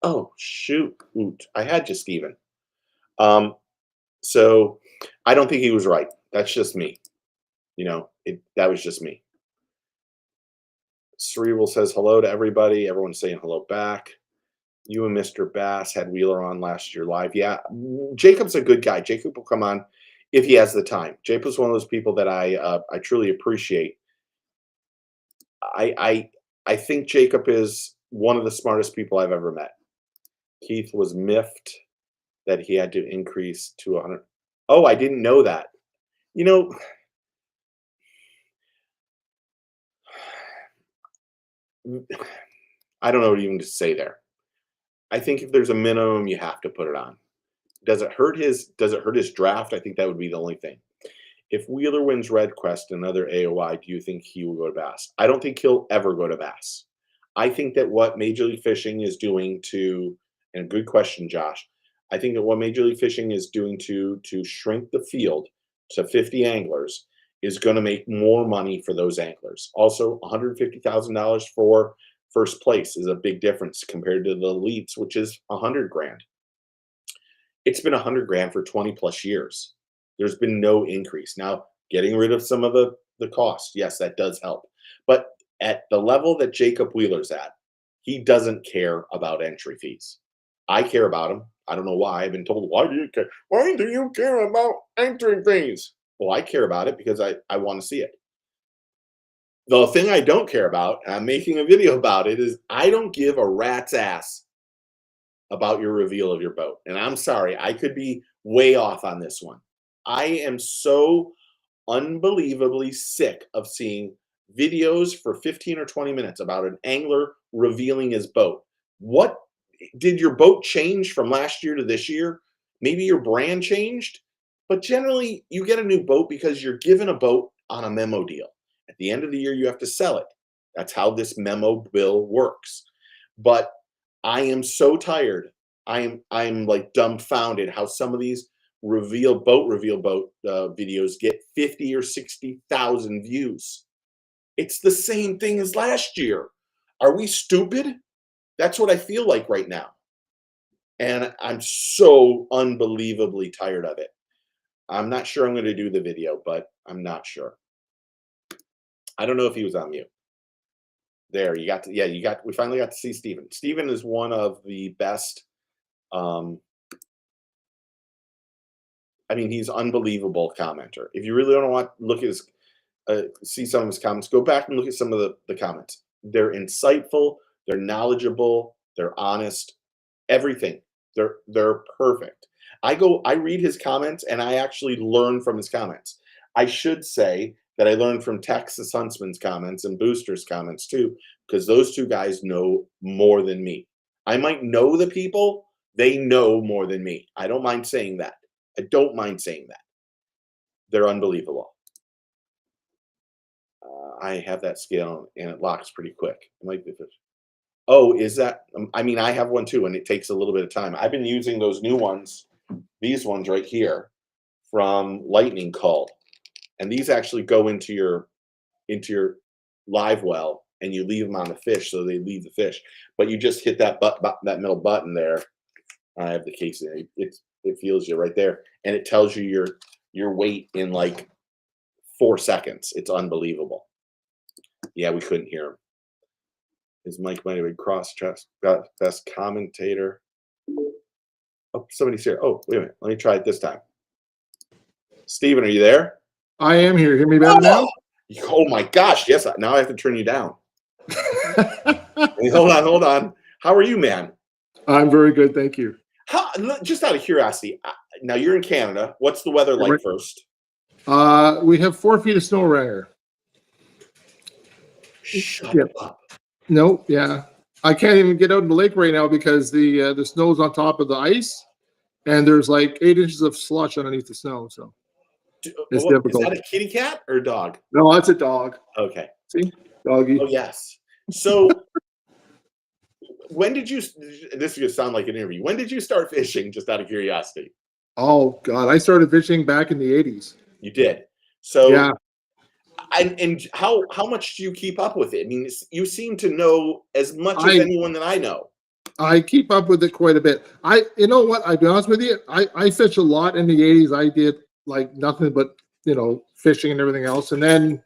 Oh, shoot. I had you, Steven. So I don't think he was right. That's just me. That was just me. Cerebral says hello to everybody. Everyone's saying hello back. You and Mr. Bass had Wheeler on last year live. Yeah, Jacob's a good guy. Jacob will come on if he has the time. Jacob's one of those people that I truly appreciate. I think Jacob is one of the smartest people I've ever met. Keith was miffed that he had to increase to 100. Oh, I didn't know that. You know, I don't know what even to say there. I think if there's a minimum, you have to put it on. Does it hurt his draft? I think that would be the only thing. If Wheeler wins Red Quest and another AOI, do you think he will go to Bass? I don't think he'll ever go to Bass. I think that what Major League Fishing is doing and good question, Josh. I think that what Major League Fishing is doing to shrink the field to 50 anglers is going to make more money for those anglers. Also, $150,000 for first place is a big difference compared to the elites, which is $100,000. It's been $100,000 for 20 plus years. There's been no increase. Now, getting rid of some of the cost, yes, that does help. But at the level that Jacob Wheeler's at, he doesn't care about entry fees. I care about them. I don't know why. I've been told, why do you care? Why do you care about entry fees? Well, I care about it because I want to see it. The thing I don't care about, and I'm making a video about it, is I don't give a rat's ass about your reveal of your boat. And I'm sorry, I could be way off on this one. I am so unbelievably sick of seeing videos for 15 or 20 minutes about an angler revealing his boat. What did your boat change from last year to this year? Maybe your brand changed, but generally you get a new boat because you're given a boat on a memo deal. At the end of the year, you have to sell it. That's how this memo bill works. But I am so tired. I'm like dumbfounded how some of these reveal boat videos get 50 or 60,000 views. It's the same thing as last year. Are we stupid? That's what I feel like right now. And I'm so unbelievably tired of it. I'm not sure I'm going to do the video, but I'm not sure. I don't know if he was on mute. There, we finally got to see Steven. Steven is one of the best. He's unbelievable commenter. If you really don't want to look at his, see some of his comments, go back and look at some of the comments. They're insightful, they're knowledgeable, they're honest, everything. They're perfect. I read his comments and I actually learn from his comments. I should say that I learned from Texas Huntsman's comments and Booster's comments too, because those two guys know more than me. I might know the people, They know more than me. I don't mind saying that. I don't mind saying that. They're unbelievable. I have that scale and it locks pretty quick. It might be fish. Oh, is that? I mean, I have one too, and it takes a little bit of time. I've been using those new ones, these ones right here, from Lightning Call, and these actually go into your live well, and you leave them on the fish, so they leave the fish. But you just hit that that middle button there. I have the case there. It feels you right there, and it tells you your weight in like 4 seconds. It's unbelievable. Yeah, we couldn't hear him. His mic might have been cross-chest. Got best commentator. Oh, somebody's here. Oh, wait a minute. Let me try it this time. Steven, are you there? I am here. Hear me better now? Oh my gosh. Yes. Now I have to turn you down. Hold on. How are you, man? I'm very good, thank you. Just out of curiosity, now you're in Canada. What's the weather like first? We have 4 feet of snow right here. Shut up. No, yeah. I can't even get out in the lake right now because the snow's on top of the ice, and there's like 8 inches of slush underneath the snow. So it's difficult. Is that a kitty cat or a dog? No, that's a dog. Okay. See, doggy. Oh yes. So when did you? This is gonna sound like an interview. When did you start fishing? Just out of curiosity. Oh God, I started fishing back in the '80s. You did. So yeah. And how much do you keep up with it? I mean, you seem to know as much as anyone that I know. I keep up with it quite a bit. You know what? I'll be honest with you. I fished a lot in the '80s. I did like nothing but fishing and everything else, and then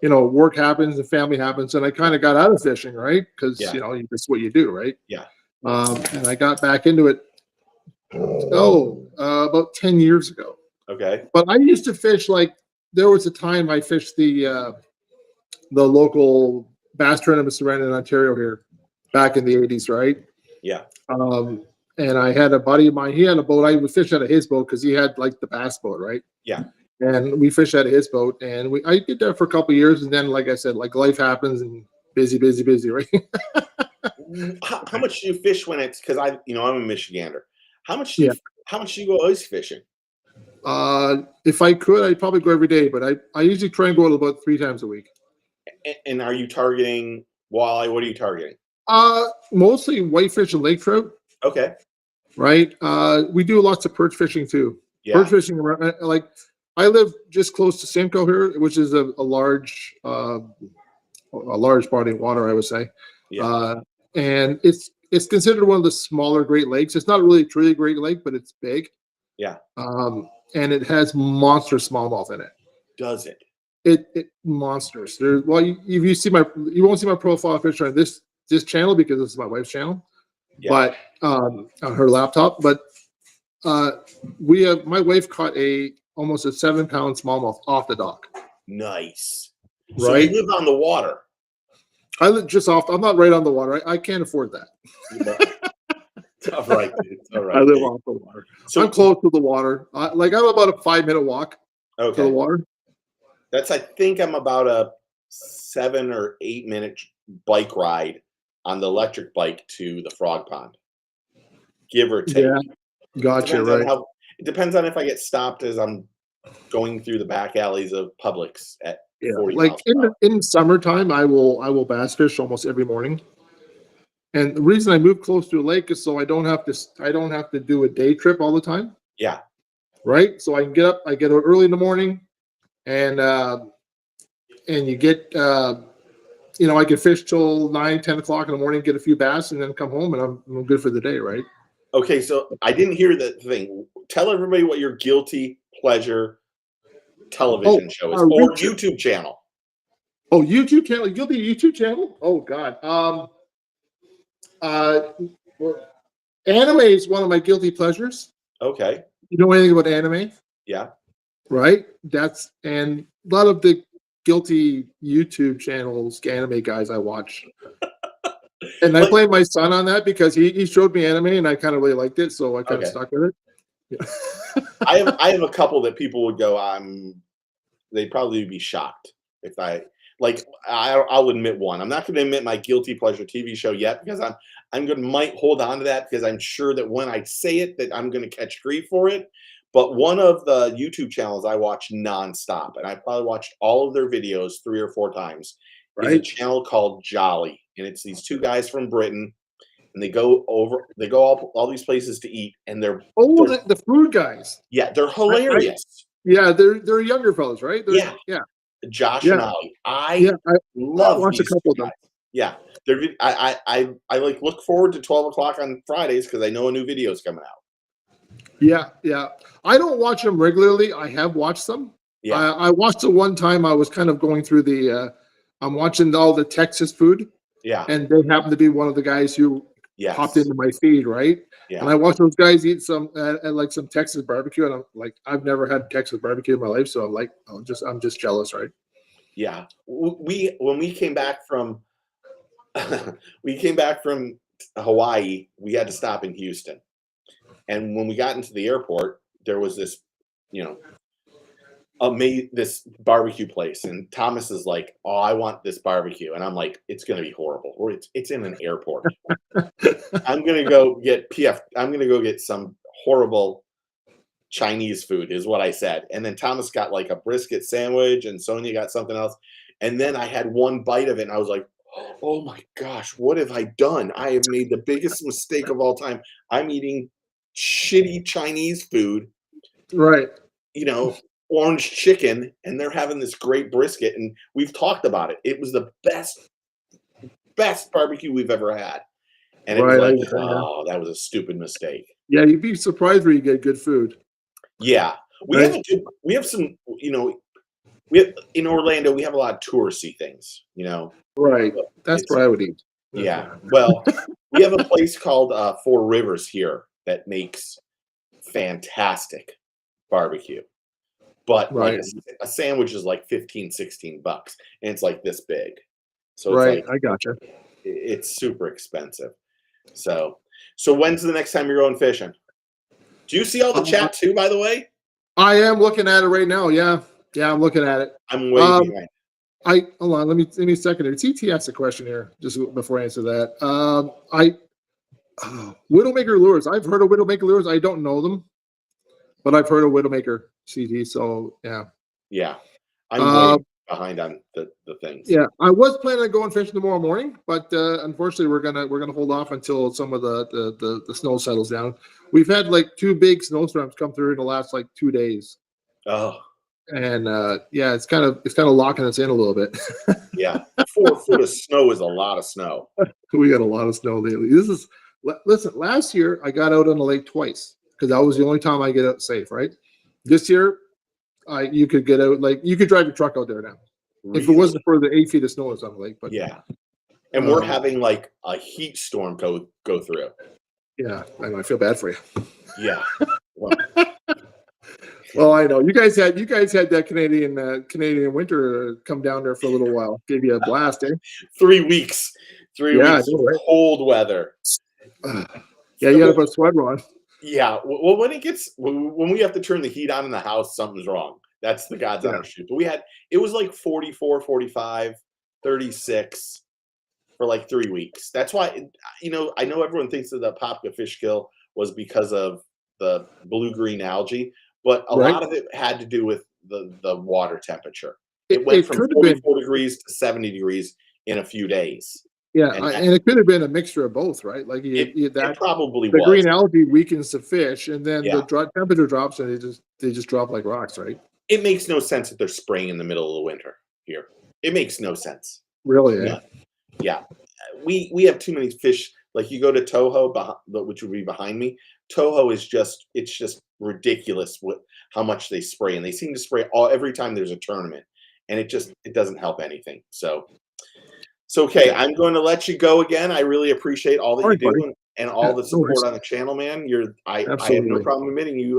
work happens and family happens, and I kind of got out of fishing, right? Because that's what you do, right? Yeah. And I got back into it. About 10 years ago. Okay. But I used to fish like. There was a time I fished the local bass tournaments around in Ontario here back in the '80s, right? Yeah. And I had a buddy of mine. He had a boat. I would fish out of his boat because he had like the bass boat, right? Yeah. And we fished out of his boat, and I did that for a couple of years, and then, like I said, like life happens and busy, right? How much do you fish when it's? Because I'm a Michigander. How much do you go ice fishing? If I could, I'd probably go every day, but I usually try and go about 3 times a week. And are you targeting walleye? What are you targeting? Mostly whitefish and lake trout. Okay. Right. We do lots of perch fishing too. Yeah. Perch fishing around, like I live just close to Simcoe here, which is a large body of water, I would say. Yeah. And it's considered one of the smaller Great Lakes. It's not really truly a Great Lake, but it's big. Yeah. And it has monster smallmouth in it. Does it? It monsters. You won't see my profile picture on this channel because this is my wife's channel. Yeah. But on her laptop. But my wife caught almost a 7-pound smallmouth off the dock. Nice. Right. So you live on the water. I live just off. I'm not right on the water. I can't afford that. All right. All right. I live off the water. So I'm close to the water. I'm about a 5-minute walk to the water. I think I'm about a 7 or 8 minute bike ride on the electric bike to the frog pond, give or take. Yeah, gotcha. It depends on if I get stopped as I'm going through the back alleys of Publix at 40 like in summertime, I will bass fish almost every morning. And the reason I moved close to a lake is so I don't have to do a day trip all the time. Yeah. Right. So I can get up. I get out early in the morning, and you get I can fish till 9, 10 o'clock in the morning, get a few bass, and then come home, and I'm good for the day. Right. Okay. So I didn't hear the thing. Tell everybody what your guilty pleasure television show is, or YouTube channel. Oh, YouTube channel. Guilty YouTube channel. Oh God. Anime is one of my guilty pleasures. Okay. You know anything about anime? Yeah. Right? And a lot of the guilty YouTube channels, anime guys I watch. And I blame my son on that because he showed me anime and I kind of really liked it, so I kind of stuck with it. Yeah. I have a couple that people would go, they'd probably be shocked if I'll admit one. I'm not going to admit my guilty pleasure TV show yet because I'm going to might hold on to that because I'm sure that when I say it, that I'm going to catch grief for it. But one of the YouTube channels I watch nonstop, and I probably watched all of their videos 3 or 4 times, is a Right. channel called Jolly, and it's these 2 guys from Britain, and they go all these places to eat, and they're Oh, the food guys. yeah, they're hilarious. Yeah, they're younger fellas, right? They're, Yeah. yeah, Josh yeah, and Ollie. yeah. I I love watched a these 2 couple of them. guys. Yeah. I like look forward to 12 o'clock on Fridays because I know a new video is coming out. Yeah, yeah. I don't watch them regularly. I have watched them. Yeah. I watched the one time I was kind of going through the. I'm watching all the Texas food, Yeah. and they happen to be one of the guys who Yes. popped into my feed, right? Yeah. And I watched those guys eat some at like some Texas barbecue, and I'm like, I've never had Texas barbecue in my life, so I'm like, I'm just jealous, right? Yeah. When we came back from Hawaii, we had to stop in Houston. And when we got into the airport, there was this, this barbecue place, and Thomas is like, "Oh, I want this barbecue," and I'm like, "It's going to be horrible. Or it's in an airport. I'm going to go get PF. I'm going to go get some horrible Chinese food," is what I said. And then Thomas got like a brisket sandwich, and Sonia got something else. And then I had one bite of it, and I was like, "Oh my gosh, what have I done? I have made the biggest mistake of all time. I'm eating shitty Chinese food, Right. orange chicken, and they're having this great brisket." And we've talked about it. It was the best barbecue we've ever had. And it was Right. like, oh, that was a stupid mistake. Yeah, you'd be surprised when you get good food. Yeah. Right. We have some, we have, in Orlando, we have a lot of touristy things, Right. That's It's- what I would eat. Yeah. Well, we have a place called Four Rivers here that makes fantastic barbecue. But Right. like a sandwich is like $15-16, and it's like this big. So Right. it's I gotcha. it's super expensive. So when's the next time you're going fishing? Do you see all the chat too, by the way? I am looking at it right now. Yeah. Yeah, I'm looking at it. I'm way behind. Hold on, let me a second here. TT asked a question here just before I answer that. Widowmaker lures. I've heard of Widowmaker lures. I don't know them, but I've heard of Widowmaker CT. So yeah. Yeah. I'm way behind on the things. Yeah, I was planning on going fishing tomorrow morning, but unfortunately we're gonna hold off until some of the snow settles down. We've had like 2 big snowstorms come through in the last like 2 days. Oh. And yeah, it's kind of locking us in a little bit. Yeah. 4 foot of snow is a lot of snow. We got a lot of snow lately. Listen, last year I got out on the lake twice because that was the only time I get out safe, right? This year, you could get out, like you could drive your truck out there now. Really? If it wasn't for the 8 feet of snow that's on the lake. But yeah. And we're having like a heat storm go through. Yeah, I know. I feel bad for you. Yeah. Well, I know you guys had that Canadian winter come down there for a little while. Gave you a blast, eh? 3 weeks. 3 Yeah, weeks I know, right? cold weather. Yeah, you got to put a sweater on. Yeah. Well, when we have to turn the heat on in the house, something's wrong. That's the God's honest truth. But it was like 44, 45, 36 for like 3 weeks. That's why, I know everyone thinks that the Popka fish kill was because of the blue-green algae, but a lot of it had to do with the water temperature. It went from 44 degrees to 70 degrees in a few days. Yeah, and it could have been a mixture of both, right? Like it probably the was. green algae weakens the fish, and then Yeah. the temperature drops, and they just drop like rocks, right? It makes no sense that they're spraying in the middle of the winter here. It makes no sense. Really? Eh? Yeah. We have too many fish. Like you go to Toho, which would be behind me. Toho is just ridiculous with how much they spray, and they seem to spray every time there's a tournament, and it doesn't help anything. So okay, I'm going to let you go again. I really appreciate all that you do and all the support on the channel, man. I have no problem admitting you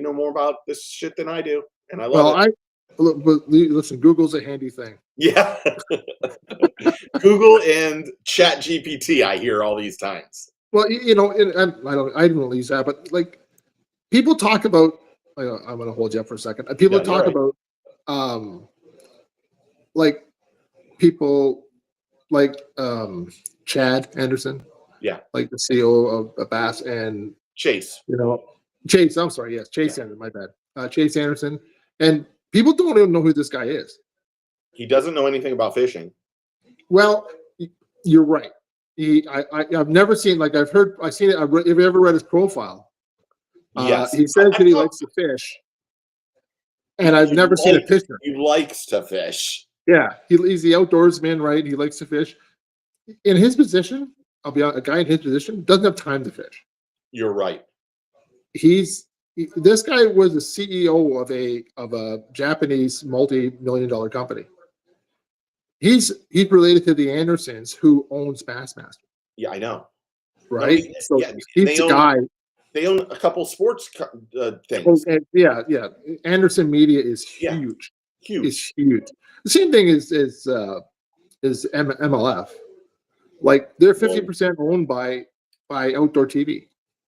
know more about this shit than I do, and I love it. But listen, Google's a handy thing. Yeah. Google and Chat GPT, I hear all these times. Well, I didn't really use that, but like people talk about, I'm going to hold you up for a second. People talk about, like people like Chad Anderson, Yeah. like the CEO of Bass and Chase. Chase. I'm sorry, yes, Chase Anderson. My bad, Chase Anderson. And people don't even know who this guy is. He doesn't know anything about fishing. Well, you're right. I've never seen, like, I've seen it. Have you ever read his profile? Yes. He says that he likes to fish, and I've never seen a picture. He likes to fish. Yeah, he's the outdoorsman, right? He likes to fish. In his position, I'll be honest, a guy in his position doesn't have time to fish. You're right. This guy was the CEO of a Japanese multi-million-dollar company. He's related to the Andersons, who owns Bassmaster. Yeah, I know. Right? No, so he's the guy. They own a couple sports things. Oh, yeah. Anderson Media is huge. Huge. It's huge. The same thing is MLF. Like, they're 50% owned by Outdoor TV.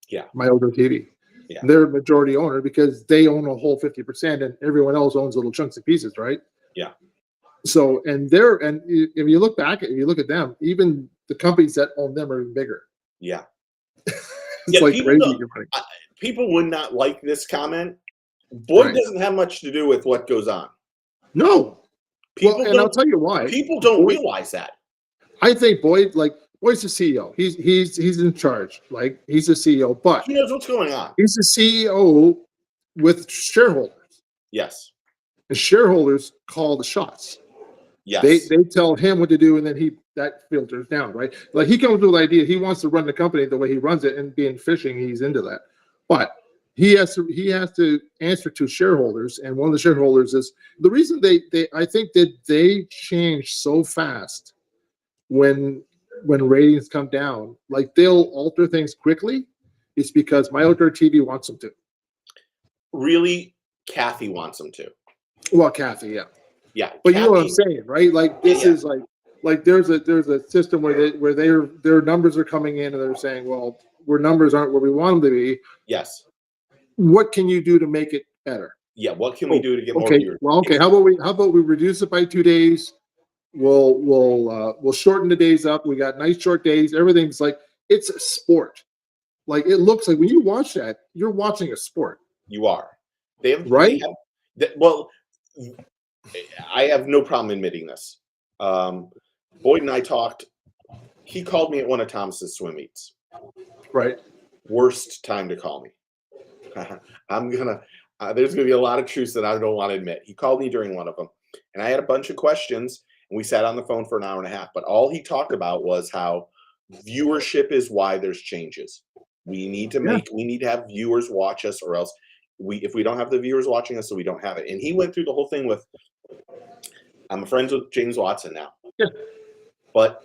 Yeah. My Outdoor TV. Yeah. They're a majority owner because they own a whole 50% and everyone else owns little chunks and pieces, right? Yeah. So, and if you look at them, even the companies that own them are even bigger. Yeah. It's like crazy. People would not like this comment. Boyd doesn't have much to do with what goes on. No. And I'll tell you why. People don't realize that. I think Boyd's the CEO. He's in charge. Like, he's the CEO, but he knows what's going on. He's the CEO with shareholders. Yes. The shareholders call the shots. Yes. They tell him what to do, and then that filters down, right? Like, he comes with an idea. He wants to run the company the way he runs it, and being fishing, he's into that. But he has to answer to shareholders, and one of the shareholders is the reason I think that they change so fast when ratings come down. Like, they'll alter things quickly. It's because My Outdoor TV wants them to. Really, Kathy wants them to. Well, Kathy, yeah. Yeah, but Kathy, you know what I'm saying, right? Like, this is like there's a system where their numbers are coming in and they're saying, well, where numbers aren't where we want them to be. Yes. What can you do to make it better? Yeah. What can we do to get more viewers? Well, okay. How about we reduce it by 2 days? We'll shorten the days up. We got nice short days. Everything's like, it's a sport. Like, it looks like when you watch that, you're watching a sport. You are. Right? Well, I have no problem admitting this. Boyd and I talked. He called me at one of Thomas's swim meets. Right. Worst time to call me. There's gonna be a lot of truths that I don't want to admit. He called me during one of them, and I had a bunch of questions, and we sat on the phone for an hour and a half. But all he talked about was how viewership is why there's changes. We need to have viewers watch us, or else if we don't have the viewers watching us, so we don't have it. And he went through the whole thing with, I'm friends with James Watson now. Yeah. But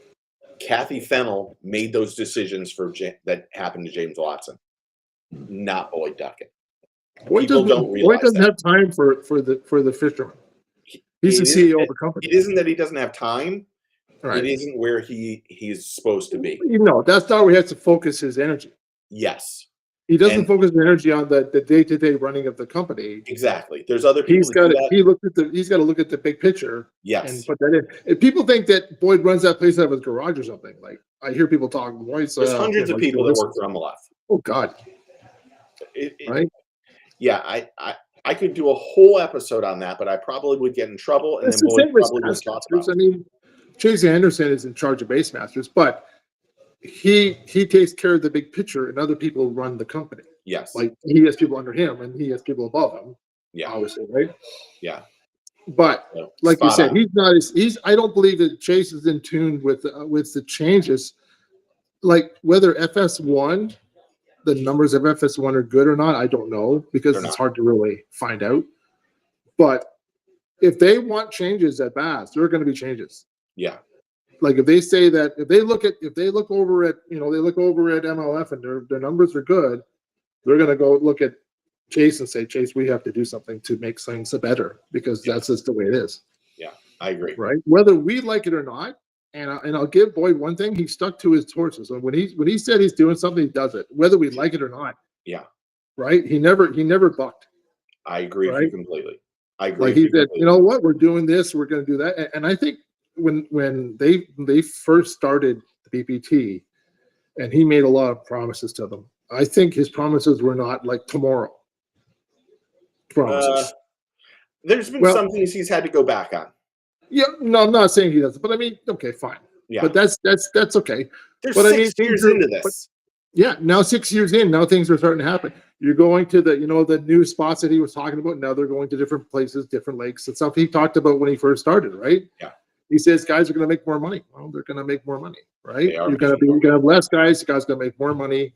Kathy Fennell made those decisions that happened to James Watson, not Boyd Duckett. Boyd doesn't have time for the fisherman. He's the CEO of the company. It isn't that he doesn't have time. Right. It isn't where he's supposed to be. That's not where he has to focus his energy. Yes. He doesn't focus his energy on the day-to-day running of the company. Exactly. There's other people. He's got to look at the big picture. Yes. And put that in. If people think that Boyd runs that place out of his garage or something, like, I hear people talking. There's hundreds of people that work for MLF. Oh God. Right. Yeah, I could do a whole episode on that, but I probably would get in trouble, and then Boyd probably would talk about it. I mean, Chase Anderson is in charge of Bassmasters, but he takes care of the big picture, and other people run the company. Yes. Like, he has people under him, and he has people above him. Yeah. Obviously, right? Yeah. But like you said, I don't believe that Chase is in tune with the changes. Like, whether FS1, the numbers of FS1 are good or not, I don't know, because it's hard to really find out. But if they want changes at Bass, there are going to be changes. Yeah. Like, if they say that, if they look over at MLF and their numbers are good, they're going to go look at Chase and say, Chase, we have to do something to make things better, because that's just the way it is. Yeah, I agree. Right? Whether we like it or not, and I'll give Boyd one thing: he stuck to his horses. And when he said he's doing something, he does it, whether we like it or not. Yeah. Right? He never bucked. I agree with you completely. I agree. Like, he said, you know what, we're doing this, we're going to do that. And I think when they first started the BPT, and he made a lot of promises to them. I think his promises were not like tomorrow promises. There's been Well, some things he's had to go back on. yeah, no, I'm not saying he doesn't, but I mean, okay, fine. Yeah. But that's okay. There's But 6 I mean, years into this. Yeah, now 6 years in, now things are starting to happen. You're going to the, the new spots that he was talking about. Now they're going to different places, different lakes. It's something he talked about when he first started, right? Yeah. He says guys are going to make more money. Well, they're going to make more money, right? They are You're going making more to have less guys. The guys going to make more money.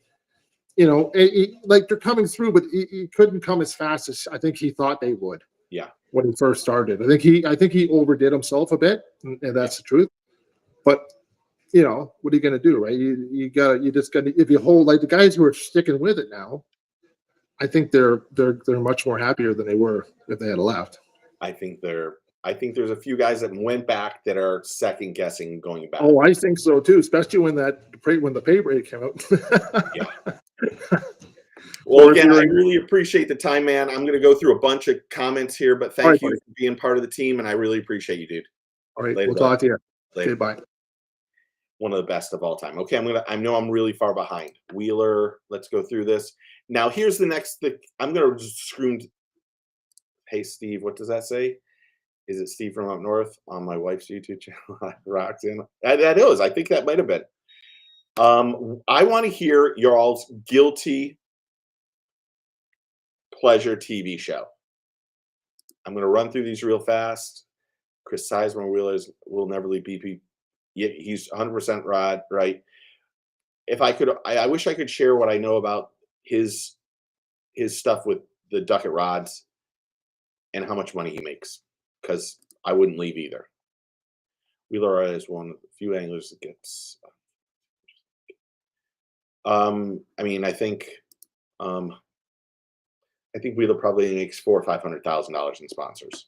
Like they're coming through, but he couldn't come as fast as I think he thought they would. Yeah. When he first started, I think he overdid himself a bit, and that's the truth. But what are you going to do, right? You just got to, if you hold, like the guys who are sticking with it now, I think they're much more happier than they were if they had left. I think there's a few guys that went back that are second guessing going back. Oh, I think so too, especially when the pay break came out. Yeah. Well, again, I really appreciate the time, man. I'm going to go through a bunch of comments here, but thank you for being part of the team, and I really appreciate you, dude. All right, we'll talk to you. Later. Okay, bye. One of the best of all time. Okay, I know I'm really far behind. Wheeler, let's go through this. Now, here's the next thing. I'm going to just scream. Hey, Steve, what does that say? Is it Steve from up north on my wife's YouTube channel? Roxanne. That is. I think that might have been. I want to hear your all's guilty pleasure TV show. I'm going to run through these real fast. Chris Sizemore Wheelers will never leave BP. Yeah, he's 100% right. If I could, I wish I could share what I know about his stuff with the Ducket rods and how much money he makes, because I wouldn't leave either. Wheeler is one of the few anglers that gets. I mean, I think Wheeler probably makes $400,000 or $500,000 in sponsors.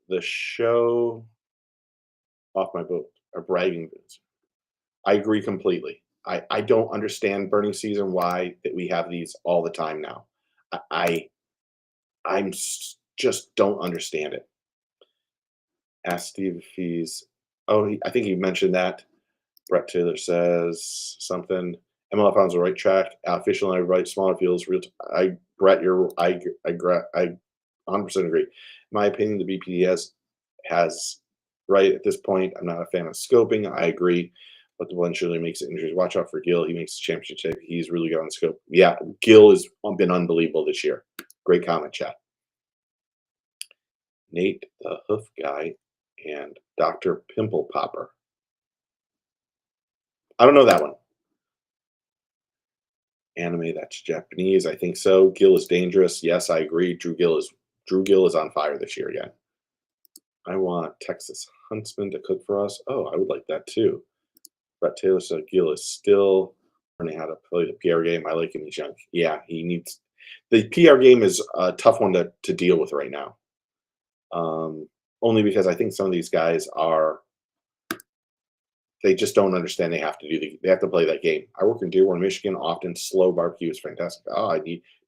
The show off my boat are bragging. I agree completely. I don't understand burning season, why that we have these all the time now. I just don't understand it. Ask Steve if he's. I think he mentioned that. Brett Taylor says something. MLF on the right track. Official and everybody. Smaller fields. Brett, I 100% agree. In my opinion, the BPD has right at this point. I'm not a fan of scoping. I agree. But the blend surely makes it injuries. Watch out for Gil. He makes the championship tape. He's really good on scope. Yeah, Gil has been unbelievable this year. Great comment, chat. Nate, the hoof guy, and Dr. Pimple Popper. I don't know that one. Anime, that's Japanese. I think so. Gil is dangerous. Yes, I agree. Drew Gil is on fire this year again. I want Texas Huntsman to cook for us. Oh, I would like that too. Brett Taylor said Gil is still learning how to play the PR game. I like him. He's young. Yeah, he needs the PR game is a tough one to deal with right now. Only because I think some of these guys they just don't understand they have to play that game. I work in Dearborn, Michigan. Often slow barbecue is fantastic. Oh,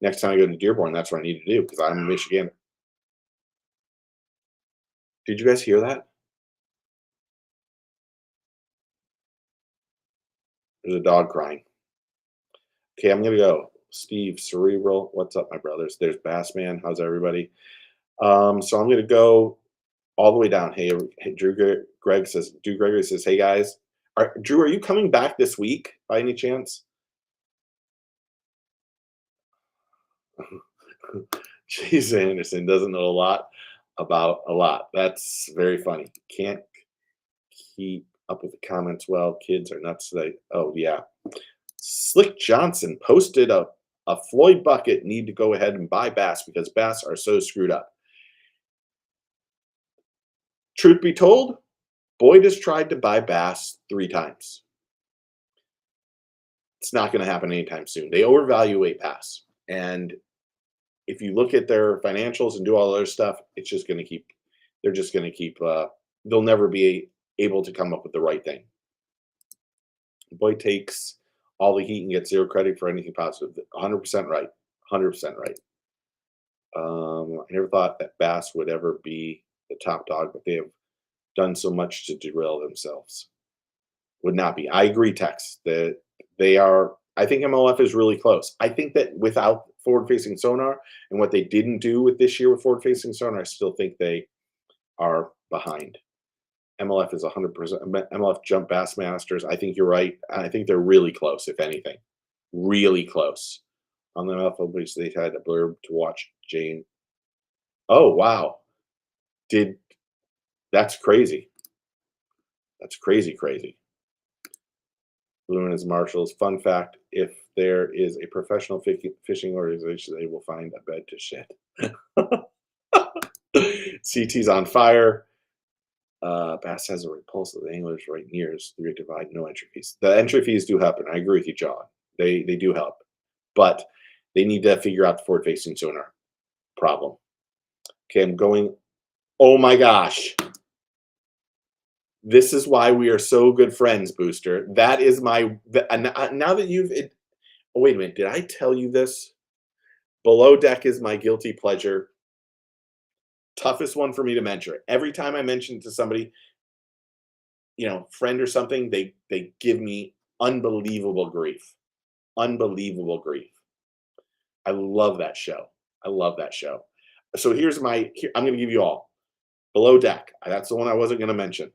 next time I go to Dearborn, that's what I need to do because I'm a Michigander. Did you guys hear that? There's a dog crying. Okay, I'm gonna go. Steve Cerebral, what's up, my brothers? There's Bassman. How's everybody? So I'm gonna go all the way down. Hey, Drew Gregory says, hey guys. Drew, are you coming back this week by any chance? Chase Anderson doesn't know a lot about a lot. That's very funny. Can't keep up with the comments well. Kids are nuts today. Oh, yeah. Slick Johnson posted a Floyd bucket need to go ahead and buy bass because bass are so screwed up. Truth be told, Boyd has tried to buy bass 3 times. It's not going to happen anytime soon. They overvaluate bass. And if you look at their financials and do all other stuff, it's just going to keep, they'll never be able to come up with the right thing. Boyd takes all the heat and gets 0 credit for anything positive. 100% right. 100% right. I never thought that bass would ever be the top dog, but they have done so much to derail themselves. Would not be. I agree, Tex, that they are. I think MLF is really close. I think that without forward-facing sonar and what they didn't do with this year with forward-facing sonar, I still think they are behind. MLF is 100%. MLF Jump Bassmasters. I think you're right. I think they're really close, if anything, really close. On the MLF homepage, they had a blurb to watch Jane. Oh wow! That's crazy? That's crazy, crazy. Blue is Marshalls. Fun fact: if there is a professional fishing organization, they will find a bed to shit. CT's on fire. Bass has a repulsive anglers right nears the Great Divide. No entry fees. The entry fees do happen. I agree with you, John. They do help, but they need to figure out the forward-facing sonar problem. Okay, I'm going. Oh my gosh. This is why we are so good friends, Booster. That is my. Now that you've. Oh, wait a minute. Did I tell you this? Below Deck is my guilty pleasure. Toughest one for me to mention. Every time I mention it to somebody, friend or something, they give me unbelievable grief. Unbelievable grief. I love that show. I love that show. So I'm going to give you all. Below Deck. That's the one I wasn't going to mention.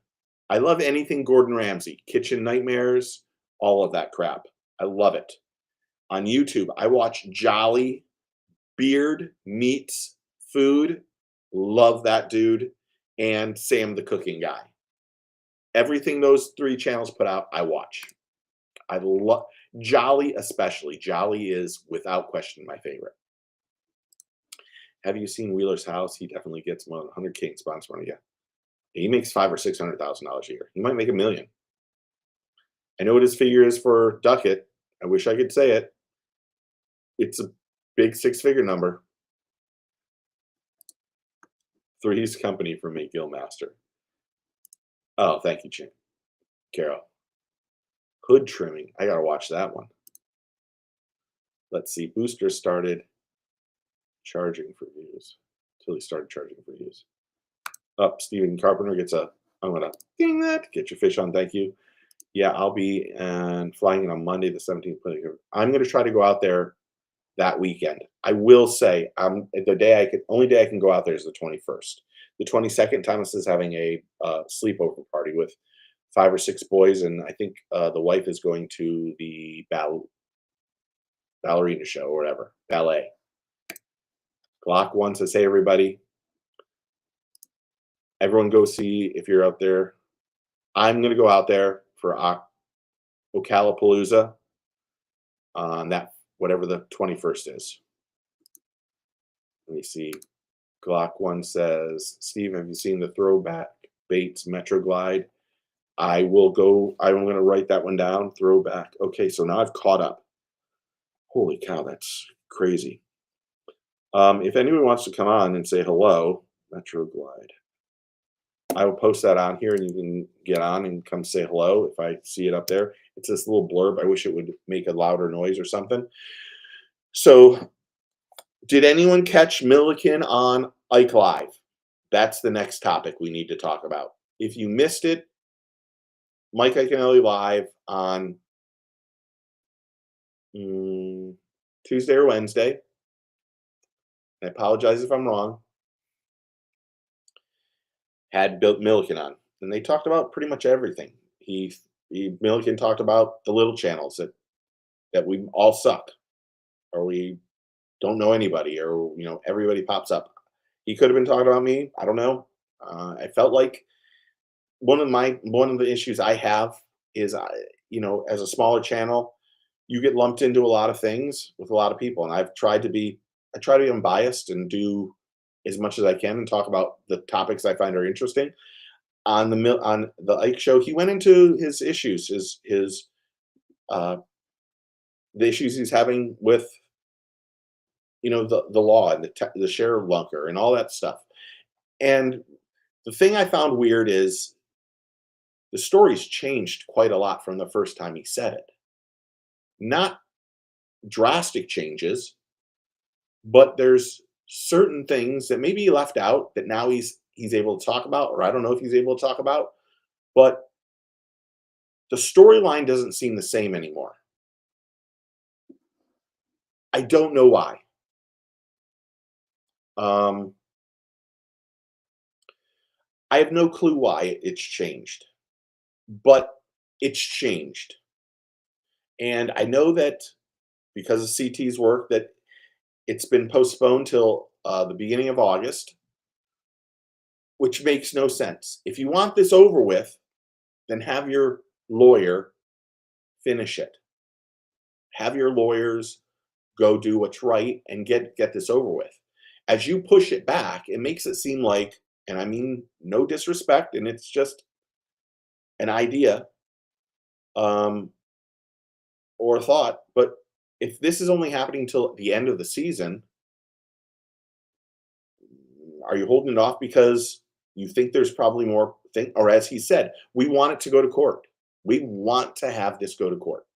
I love anything Gordon Ramsay. Kitchen Nightmares, all of that crap. I love it. On YouTube, I watch Jolly Beard Meats Food. Love that dude. And Sam the Cooking Guy. Everything those three channels put out, I watch. I love Jolly especially. Jolly is without question my favorite. Have you seen Wheeler's house? He definitely gets more than 100K in sponsor money. Yeah. He makes $500,000 or $600,000 a year. He might make $1 million. I know what his figure is for Duckett. I wish I could say it. It's a big six-figure number. Three's Company for me, Gillmaster. Oh, thank you, Jim. Carol. Hood trimming. I gotta watch that one. Let's see. Booster started charging for views. Until he started charging for views. Up, Stephen Carpenter gets I'm gonna ding that. Get your fish on. Thank you. Yeah, I'll be flying in on Monday the 17th. I'm gonna try to go out there that weekend. I will say, only day I can go out there is the 21st. The 22nd, Thomas is having a sleepover party with 5 or 6 boys, and I think the wife is going to the ballerina show or whatever, ballet. Glock 1 says, hey, everybody. Everyone go see if you're out there. I'm going to go out there for Ocalapalooza on that, whatever the 21st is. Let me see. Glock 1 says, Steve, have you seen the Throwback Baits Metro Glide? I'm going to write that one down. Throwback. Okay, so now I've caught up. Holy cow, that's crazy. If anyone wants to come on and say hello, Metro Glide. I will post that on here and you can get on and come say hello if I see it up there. It's this little blurb. I wish it would make a louder noise or something. So, did anyone catch Milliken on Ike Live? That's the next topic we need to talk about. If you missed it, Mike Iaconelli Live on Tuesday or Wednesday. I apologize if I'm wrong. Had Bill Milliken on, and they talked about pretty much everything. Milliken talked about the little channels that we all suck, or we don't know anybody, or everybody pops up. He could have been talking about me. I don't know. I felt like one of the issues I have is as a smaller channel, you get lumped into a lot of things with a lot of people, and I try to be unbiased and do as much as I can and talk about the topics I find are interesting. On the Ike show, he went into his issues, the issues he's having with the law and the sheriff bunker and all that stuff. And the thing I found weird is the story's changed quite a lot from the first time he said it. Not drastic changes, but there's certain things that maybe he left out that now he's able to talk about, or I don't know if he's able to talk about, but the storyline doesn't seem the same anymore. I don't know why. I have no clue why it's changed, but it's changed. And I know that because of CT's work that it's been postponed till the beginning of August, which makes no sense. If you want this over with, then have your lawyer finish it. Have your lawyers go do what's right and get this over with. As you push it back, it makes it seem like, and I mean no disrespect, and it's just an idea or a thought, but if this is only happening till the end of the season, are you holding it off because you think there's probably more thing, or as he said, we want it to go to court. We want to have this go to court.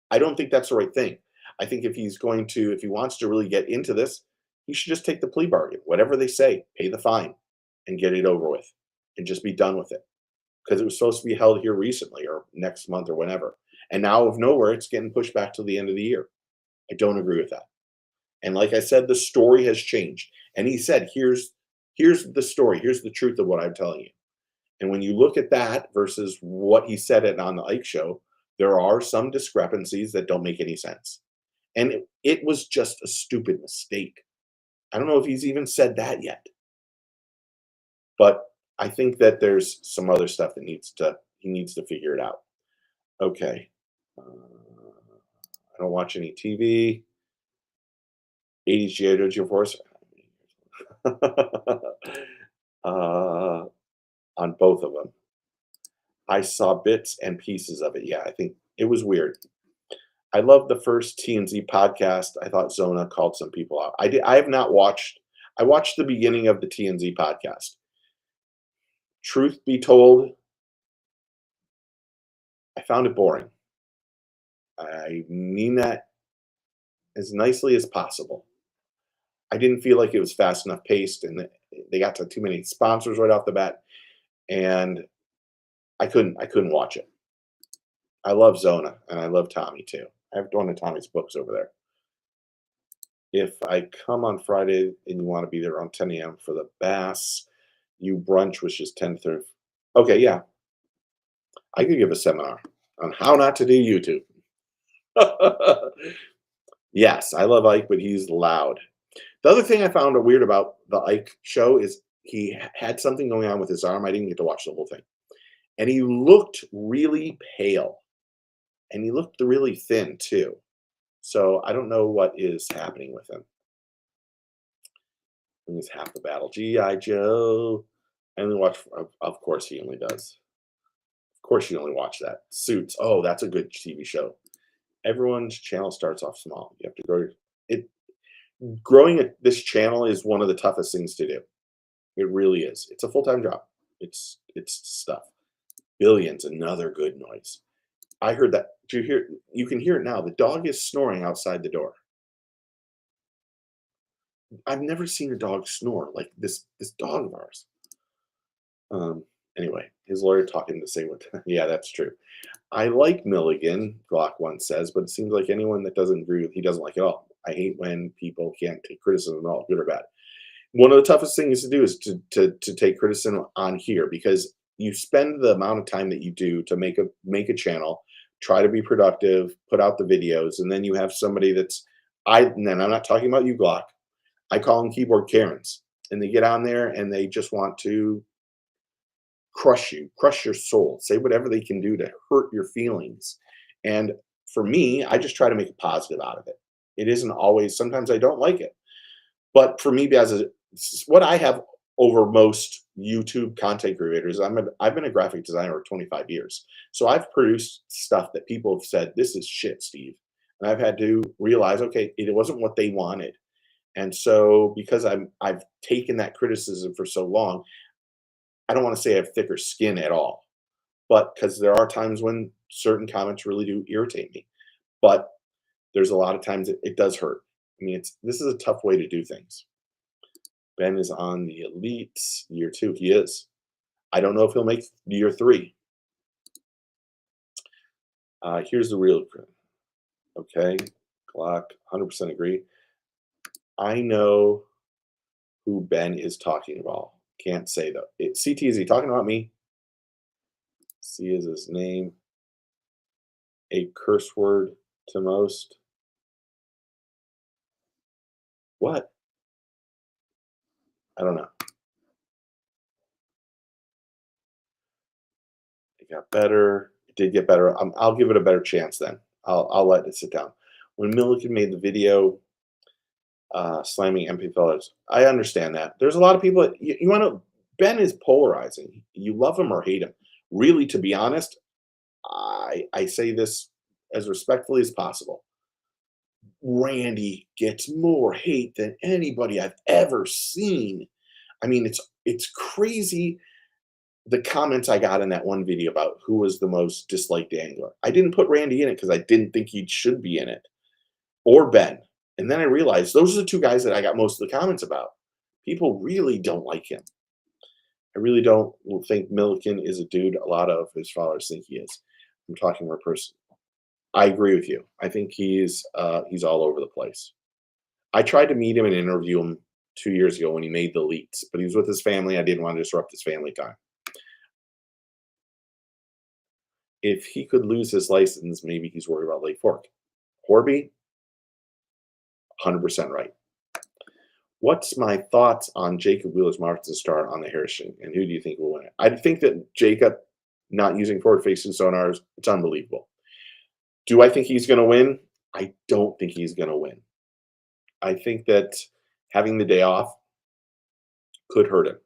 I don't think that's the right thing. I think if he wants to really get into this, he should just take the plea bargain. Whatever they say, pay the fine and get it over with and just be done with it. Because it was supposed to be held here recently or next month or whenever. And now of nowhere, it's getting pushed back till the end of the year. I don't agree with that. And like I said, the story has changed. And he said, here's the story. Here's the truth of what I'm telling you. And when you look at that versus what he said on the Ike show, there are some discrepancies that don't make any sense. And it was just a stupid mistake. I don't know if he's even said that yet. But I think that there's some other stuff that he needs to figure it out. Okay. I don't watch any TV. 80s G.I. Joe Force. On both of them. I saw bits and pieces of it. Yeah, I think it was weird. I love the first TNZ podcast. I thought Zona called some people out. I have not watched. I watched the beginning of the TNZ podcast. Truth be told, I found it boring. I mean that as nicely as possible. I didn't feel like it was fast enough paced, and they got to too many sponsors right off the bat, and I couldn't watch it. I love Zona, and I love Tommy too. I have one of Tommy's books over there. If I come on Friday and you want to be there around 10 a.m. for the Bass U brunch, which is 10:30. Okay, yeah. I could give a seminar on how not to do YouTube. Yes, I love Ike, but he's loud. The other thing I found weird about the Ike show is he had something going on with his arm. I didn't get to watch the whole thing. And he looked really pale. And he looked really thin, too. So I don't know what is happening with him. He's half the battle. G.I. Joe. I only watch, of course he only does. Of course you only watch that. Suits. Oh, that's a good TV show. Everyone's channel starts off small. You have to grow it. Growing this channel is one of the toughest things to do. It really is. It's a full-time job. It's stuff. Billions, another good noise. I heard that. Do you hear? You can hear it now. The dog is snoring outside the door. I've never seen a dog snore like this dog of ours. Anyway, his lawyer talking the same with. Yeah, that's true. I like Milligan, Glock once says, but it seems like anyone that doesn't agree with he doesn't like it all. I hate when people can't take criticism at all, good or bad. One of the toughest things to do is to take criticism on here, because you spend the amount of time that you do to make a channel, try to be productive, put out the videos, and then you have somebody and then I'm not talking about you, Glock. I call them keyboard Karens, and they get on there and they just want to crush you, crush your soul, say whatever they can do to hurt your feelings. And for me, I just try to make a positive out of it. It isn't always, sometimes I don't like it. But for me, what I have over most YouTube content creators, I've been a graphic designer for 25 years. So I've produced stuff that people have said, this is shit, Steve. And I've had to realize, okay, it wasn't what they wanted. And so because I've taken that criticism for so long, I don't want to say I have thicker skin at all, but because there are times when certain comments really do irritate me. But there's a lot of times it does hurt. I mean, this is a tough way to do things. Ben is on the Elite year 2. He is. I don't know if he'll make year 3. Here's the real. Okay, Glock, 100% agree. I know who Ben is talking about. Can't say though. CT, is he talking about me? C is his name. A curse word to most. What? I don't know. It got better. It did get better. I'll give it a better chance then. I'll let it sit down. When Milliken made the video slamming MP fellas, I understand that. There's a lot of people that you want to. Ben is polarizing. You love him or hate him. Really, to be honest, I say this as respectfully as possible. Randy gets more hate than anybody I've ever seen. I mean, it's crazy the comments I got in that one video about who was the most disliked angler. I didn't put Randy in it because I didn't think he should be in it, or Ben. And then I realized those are the two guys that I got most of the comments about. People really don't like him. I really don't think Milliken is a dude a lot of his followers think he is. I'm talking more person. I agree with you. I think he's all over the place. I tried to meet him and interview him 2 years ago when he made the elites, but he was with his family. I didn't want to disrupt his family time. If he could lose his license, maybe he's worried about Lake Fork. Horby, 100% right. What's my thoughts on Jacob Wheeler's Martin Star on the Harrison, and who do you think will win it? I think that Jacob not using forward-facing sonars, it's unbelievable. Do I think he's going to win? I don't think he's going to win. I think that having the day off could hurt him.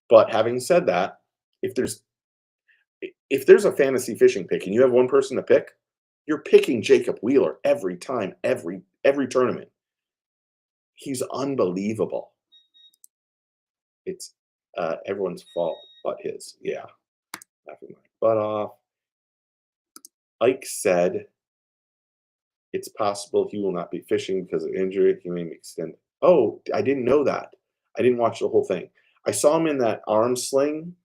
But having said that, if there's a fantasy fishing pick and you have one person to pick, you're picking Jacob Wheeler every time, every tournament. He's unbelievable. It's everyone's fault but his. Yeah. Laughing my butt off. Ike said it's possible he will not be fishing because of injury. He may extend. Oh, I didn't know that. I didn't watch the whole thing. I saw him in that arm sling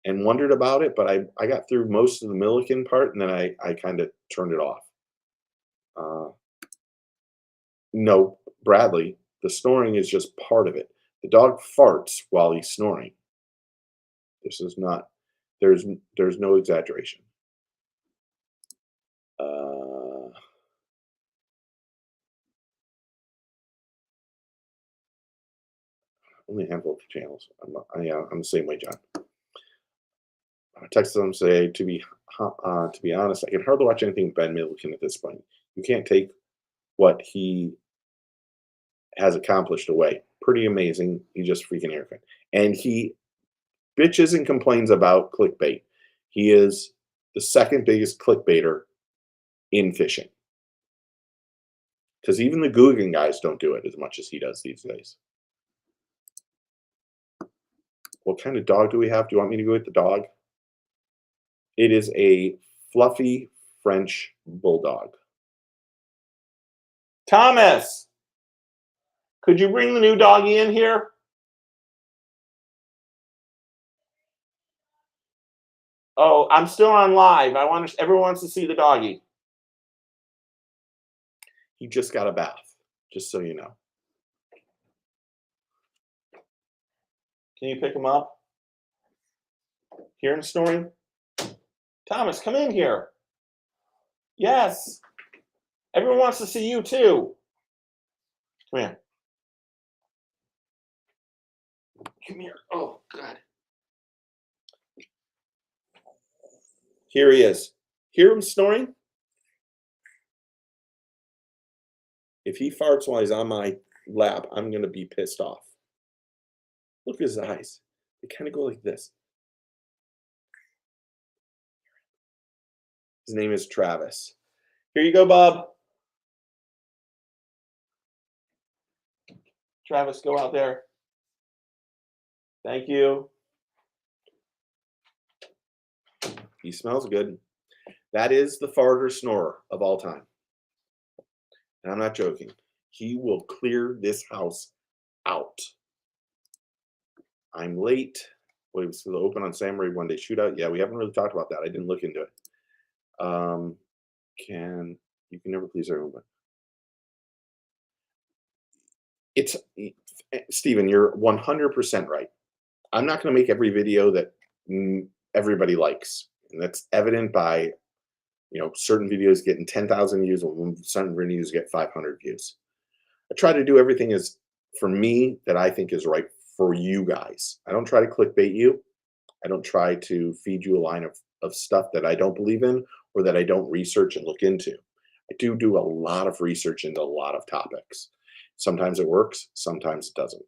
and wondered about it, but I got through most of the Milliken part and then I kind of turned it off. No, Bradley, the snoring is just part of it. The dog farts while he's snoring. This is not, there's no exaggeration. Only a handful of channels. I'm the same way, John. I texted them say to be honest, I can hardly watch anything Ben Milliken at this point. You can't take what he has accomplished away. Pretty amazing. He's just freaking arrogant, and he bitches and complains about clickbait. He is the second biggest clickbaiter in fishing, because even the Guggen guys don't do it as much as he does these days. What kind of dog do we have? Do you want me to go with the dog? It is a fluffy French bulldog. Thomas, could you bring the new doggy in here? Oh, I'm still on live. Everyone wants to see the doggy. He just got a bath, just so you know. Can you pick him up? Hear him snoring? Thomas, come in here. Yes. Everyone wants to see you too. Come here. Come here. Oh, God. Here he is. Hear him snoring? If he farts while he's on my lap, I'm going to be pissed off. Look at his eyes. They kind of go like this. His name is Travis. Here you go, Bob. Travis, go out there. Thank you. He smells good. That is the farter snorer of all time. And I'm not joking. He will clear this house out. I'm late. Wait, was the open on Samurai one day shootout? Yeah, we haven't really talked about that. I didn't look into it. Can you can never please everyone, but it's Stephen, you're 100% right. I'm not going to make every video that everybody likes, and that's evident by certain videos getting 10,000 views, and certain videos get 500 views. I try to do everything as for me that I think is right for you guys. I don't try to clickbait you. I don't try to feed you a line of stuff that I don't believe in or that I don't research and look into. I do a lot of research into a lot of topics. Sometimes it works, sometimes it doesn't.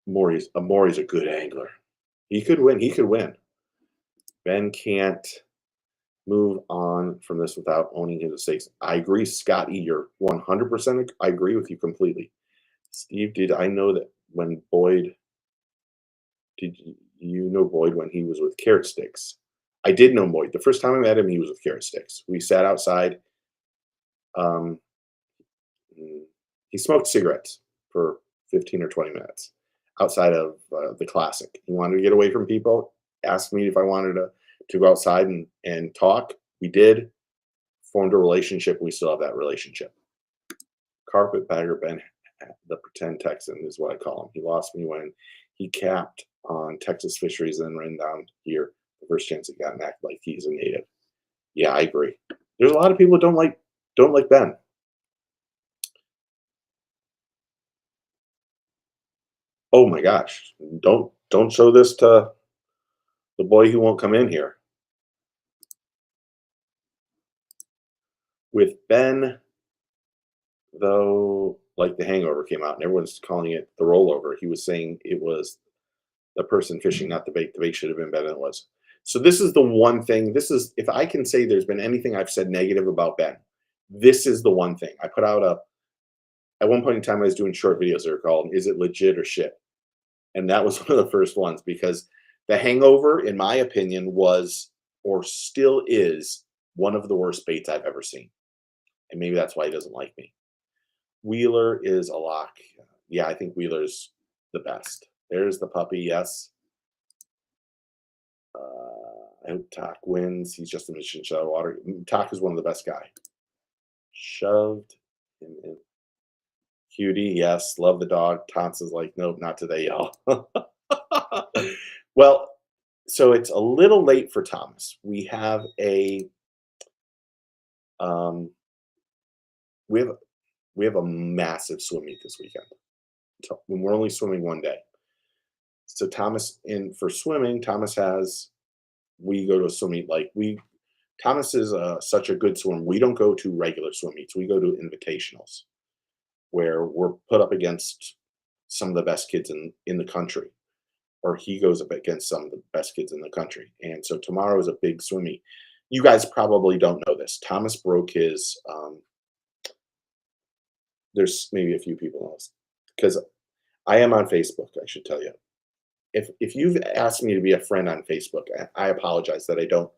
Maury's a good angler. He could win. He could win. Ben can't move on from this without owning his mistakes. I agree, Scotty. You're 100%. I agree with you completely. Steve, did I know that when Boyd? Did you know Boyd when he was with Carrot Sticks? I did know Boyd. The first time I met him, he was with Carrot Sticks. We sat outside. Um, he smoked cigarettes for 15 or 20 minutes outside of the Classic. He wanted to get away from people, asked me if I wanted to go outside and talk. We did, formed a relationship. We still have that relationship. Carpetbagger Ben, the pretend Texan is what I call him. He lost me when he capped on Texas fisheries and then ran down here the first chance he got and acted like he's a native. Yeah, I agree. There's a lot of people who don't like Ben. Oh my gosh. Don't show this to the boy who won't come in here. With Ben, though, like The Hangover came out and everyone's calling it The Rollover, he was saying it was the person fishing, not the bait. The bait should have been better than it was. So this is the one thing. This is, if I can say there's been anything I've said negative about Ben, this is the one thing. I put out at one point in time, I was doing short videos that were called, Is It Legit or Shit? And that was one of the first ones because The Hangover, in my opinion, was or still is one of the worst baits I've ever seen. And maybe that's why he doesn't like me. Wheeler is a lock. Yeah, I think Wheeler's the best. There's the puppy, yes. I hope Tak wins. He's just a mission shot of water. Tak is one of the best guy. Shoved him in. Cutie, yes. Love the dog. Tots is like, nope, not today, y'all. Well, so it's a little late for Thomas. We have a we have a massive swim meet this weekend. When we're only swimming one day. So Thomas, for swimming, we go to a swim meet Thomas is such a good swimmer. We don't go to regular swim meets. We go to invitationals where we're put up against some of the best kids in the country, or he goes up against some of the best kids in the country. And so tomorrow is a big swim meet. You guys probably don't know this. Thomas broke his, there's maybe a few people know this, because I am on Facebook, I should tell you. If you've asked me to be a friend on Facebook, I apologize that I don't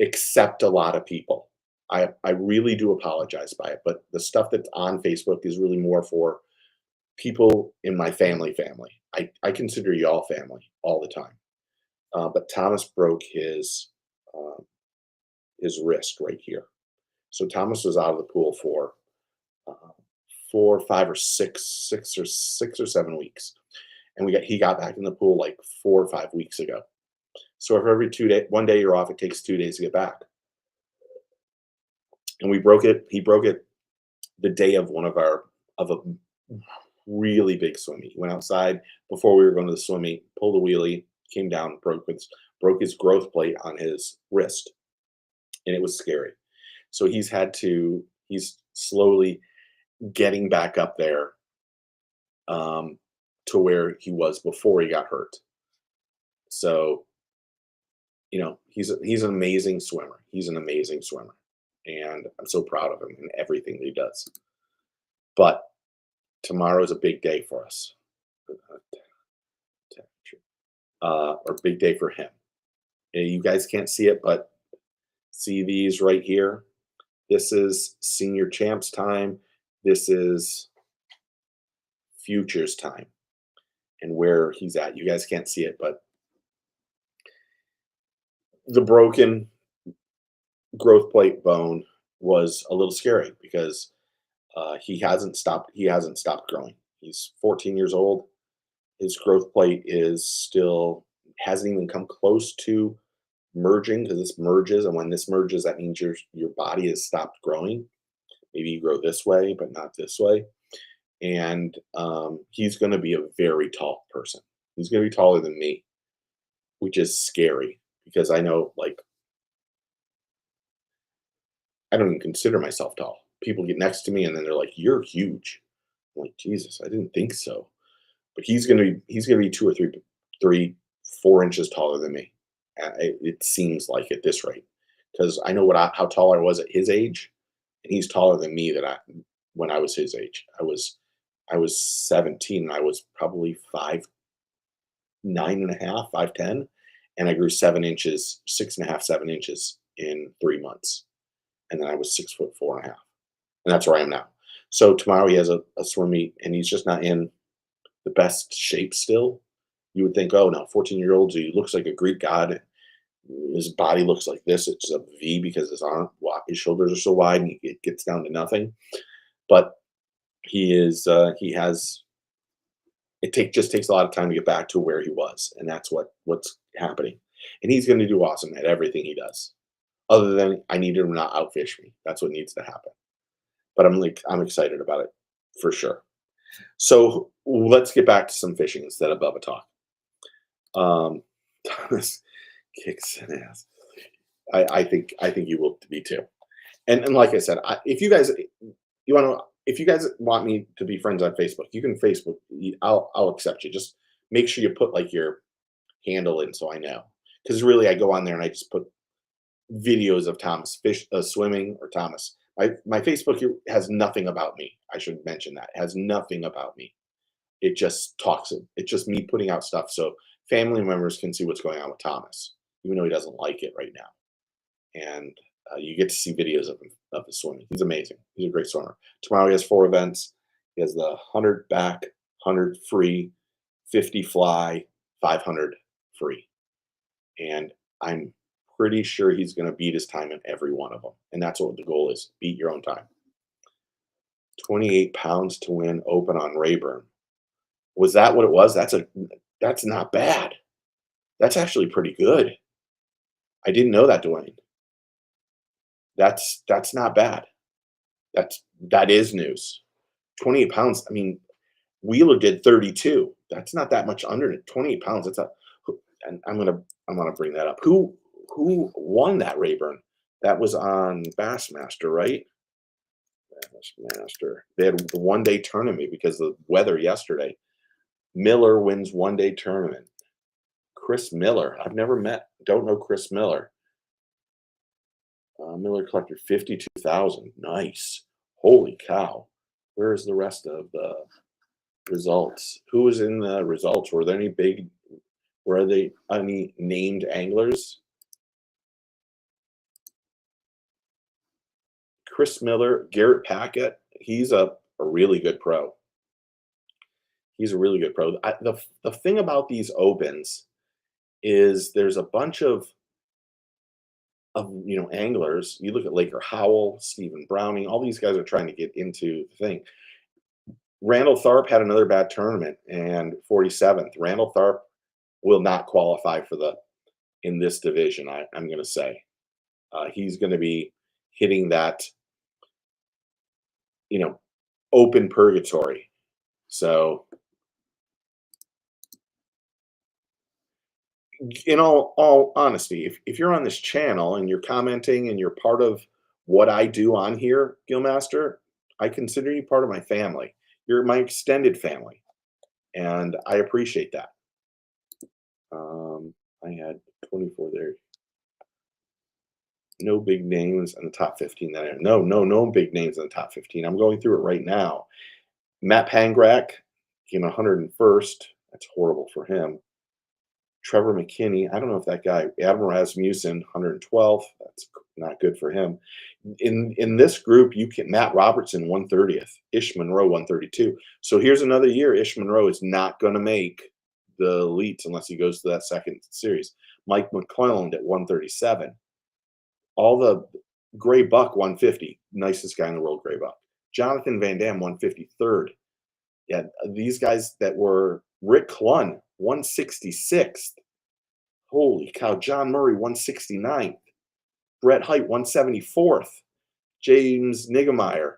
accept a lot of people. I really do apologize by it, but the stuff that's on Facebook is really more for people in my family. I consider y'all family all the time. But Thomas broke his wrist right here. So Thomas was out of the pool for 4, 5, or 6 or 7 weeks. And he got back in the pool like 4 or 5 weeks ago. So if every 2 day, one day you're off, it takes 2 days to get back. And he broke it the day of a really big swim meet. He went outside before we were going to the swim meet, pulled a wheelie, came down, broke his growth plate on his wrist. And it was scary. So he's slowly getting back up there to where he was before he got hurt. So, he's an amazing swimmer. He's an amazing swimmer. And I'm so proud of him and everything that he does. But tomorrow is a big day for us. Or big day for him. And you guys can't see it, but see these right here? This is senior champs time. This is futures time. And where he's at. You guys can't see it, but the broken growth plate bone was a little scary because he hasn't stopped. He hasn't stopped growing. He's 14 years old. His growth plate is still hasn't even come close to merging because this merges, and when this merges, that means your body has stopped growing. Maybe you grow this way, but not this way. And he's going to be a very tall person. He's going to be taller than me, which is scary because I know, like, I don't even consider myself tall. People get next to me and then they're like, "You're huge." I'm like, Jesus, I didn't think so. But he's gonna be 2 or 3, 4 inches taller than me. It seems like at this rate, because I know how tall I was at his age, and he's taller than me that I when I was his age. I was 17 and I was probably 5'9.5", 5'10", and I grew 7 inches, 6.5, 7 inches in 3 months. And then I was 6'4.5". And that's where I am now. So tomorrow he has a swim meet and he's just not in the best shape still. You would think, oh no, 14-year-old, he looks like a Greek god. His body looks like this. It's a V because his shoulders are so wide and it gets down to nothing. But he has just takes a lot of time to get back to where he was, and that's what's happening. And he's going to do awesome at everything he does. Other than I need him to not outfish me. That's what needs to happen. But I'm excited about it for sure. So let's get back to some fishing instead of Bubba talk. Thomas kicks an ass. I think you will be too. And like I said, if you guys want me to be friends on Facebook, you can Facebook. I'll accept you. Just make sure you put like your handle in so I know. Because really, I go on there and I just put videos of Thomas swimming or Thomas. My Facebook here has nothing about me. I should mention that. It has nothing about me. It just talks. It's just me putting out stuff so family members can see what's going on with Thomas, even though he doesn't like it right now. And you get to see videos of his swimming. He's amazing. He's a great swimmer. Tomorrow he has 4 events. He has the 100 back, 100 free, 50 fly, 500 free. And I'm pretty sure he's going to beat his time in every one of them. And that's what the goal is. Beat your own time. 28 pounds to win open on Rayburn. Was that what it was? That's not bad. That's actually pretty good. I didn't know that, Dwayne. That's not bad. That is news. 28 pounds. I mean, Wheeler did 32. That's not that much under it. 28 pounds. And I'm gonna bring that up. Who won that Rayburn? That was on Bassmaster, right? Bassmaster. They had the 1-day tournament because of the weather yesterday. Miller wins 1-day tournament. Chris Miller. I've never don't know Chris Miller. Miller collected 52,000. Nice. Holy cow. Where's the rest of the results? Who was in the results? Were there any named anglers? Chris Miller, Garrett Packett. He's a really good pro. He's a really good pro. The thing about these opens is there's a bunch of anglers. You look at Laker Howell, Stephen Browning, all these guys are trying to get into the thing. Randall Tharp had another bad tournament and 47th. Randall Tharp will not qualify in this division. I'm going to say he's going to be hitting that, open purgatory. So in all honesty, if you're on this channel and you're commenting and you're part of what I do on here, Gillmaster, I consider you part of my family. You're my extended family, and I appreciate that. I had 24 there. No big names in the top 15 that I know. No big names in the top 15. I'm going through it right now. Matt Pangrak came 101st. That's horrible for him. Trevor McKinney, I don't know if that guy, Adam Rasmussen, 112th. That's not good for him. In this group, Matt Robertson, 130th. Ish Monroe, 132. So here's another year. Ish Monroe is not going to make the elites unless he goes to that second series. Mike McClelland at 137. All the Gray Buck 150, nicest guy in the world, Gray Buck. Jonathan Van Dam 153rd. Yeah, these guys that were Rick Clunn 166th. Holy cow, John Murray 169th. Brett Height 174th. James Niggemeyer,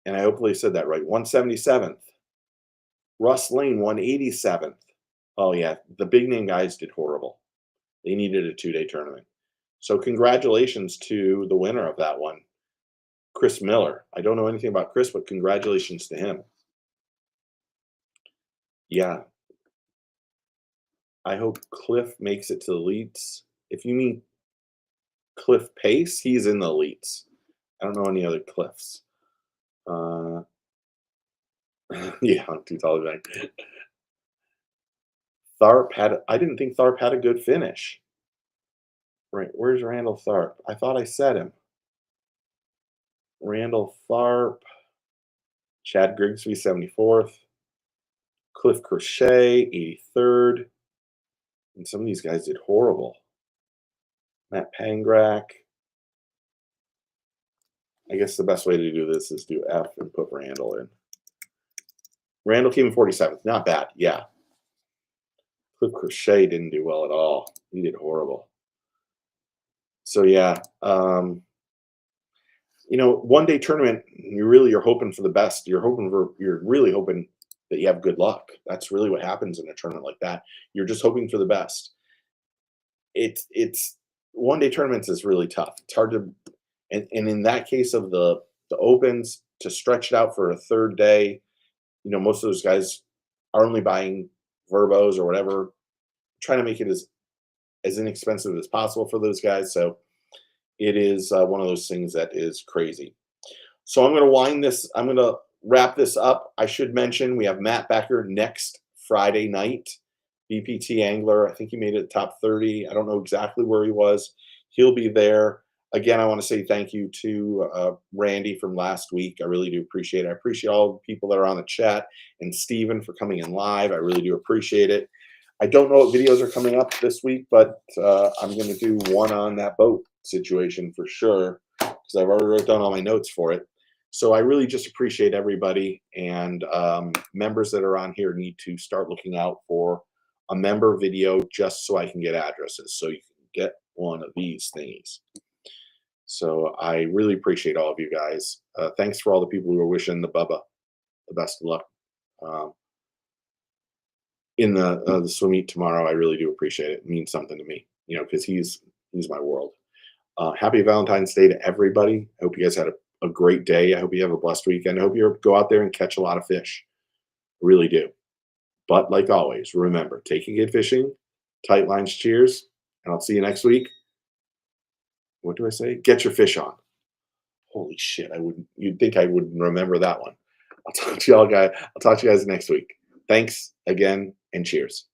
and I hopefully said that right, 177th. Russ Lane 187th. Oh yeah, the big name guys did horrible. They needed a 2-day tournament. So congratulations to the winner of that one, Chris Miller. I don't know anything about Chris, but congratulations to him. Yeah. I hope Cliff makes it to the elites. If you mean Cliff Pace, he's in the elites. I don't know any other Cliffs. Yeah, I'm too tall to back. Tharp had, I didn't think Tharp had a good finish. Right, where's Randall Tharp? I thought I said him. Randall Tharp, Chad Grigsby, 74th, Cliff Crochet, 83rd, and some of these guys did horrible. Matt Pangrak. I guess the best way to do this is do F and put Randall in. Randall came in 47th, not bad, yeah. Cliff Crochet didn't do well at all. He did horrible. So yeah, you know, 1-day tournament, you're hoping for the best. You're really hoping that you have good luck. That's really what happens in a tournament like that. You're just hoping for the best. It's 1-day tournaments is really tough. It's hard to, and in that case of the opens, to stretch it out for a 3rd day, you know, most of those guys are only buying Verbos or whatever, trying to make it as inexpensive as possible for those guys. So it is one of those things that is crazy. So I'm going to wrap this up. I should mention we have Matt Becker next Friday night, BPT angler. I think he made it top 30. I don't know exactly where he was. He'll be there. Again, I want to say thank you to Randy from last week. I really do appreciate it. I appreciate all the people that are on the chat and Steven for coming in live. I really do appreciate it. I don't know what videos are coming up this week, but I'm going to do one on that boat situation for sure because I've already wrote down all my notes for it. So I really just appreciate everybody, and members that are on here need to start looking out for a member video just so I can get addresses so you can get one of these thingies. So I really appreciate all of you guys. Thanks for all the people who are wishing the Bubba the best of luck in the swim meet tomorrow. I really do appreciate it. It means something to me, you know, because he's my world. Happy Valentine's Day to everybody. I hope you guys had a great day. I hope you have a blessed weekend. I hope you go out there and catch a lot of fish. I really do. But like always, remember, take a good fishing, tight lines, cheers, and I'll see you next week. What do I say? Get your fish on. Holy shit! You'd think I wouldn't remember that one. I'll talk to you guys next week. Thanks again, and cheers.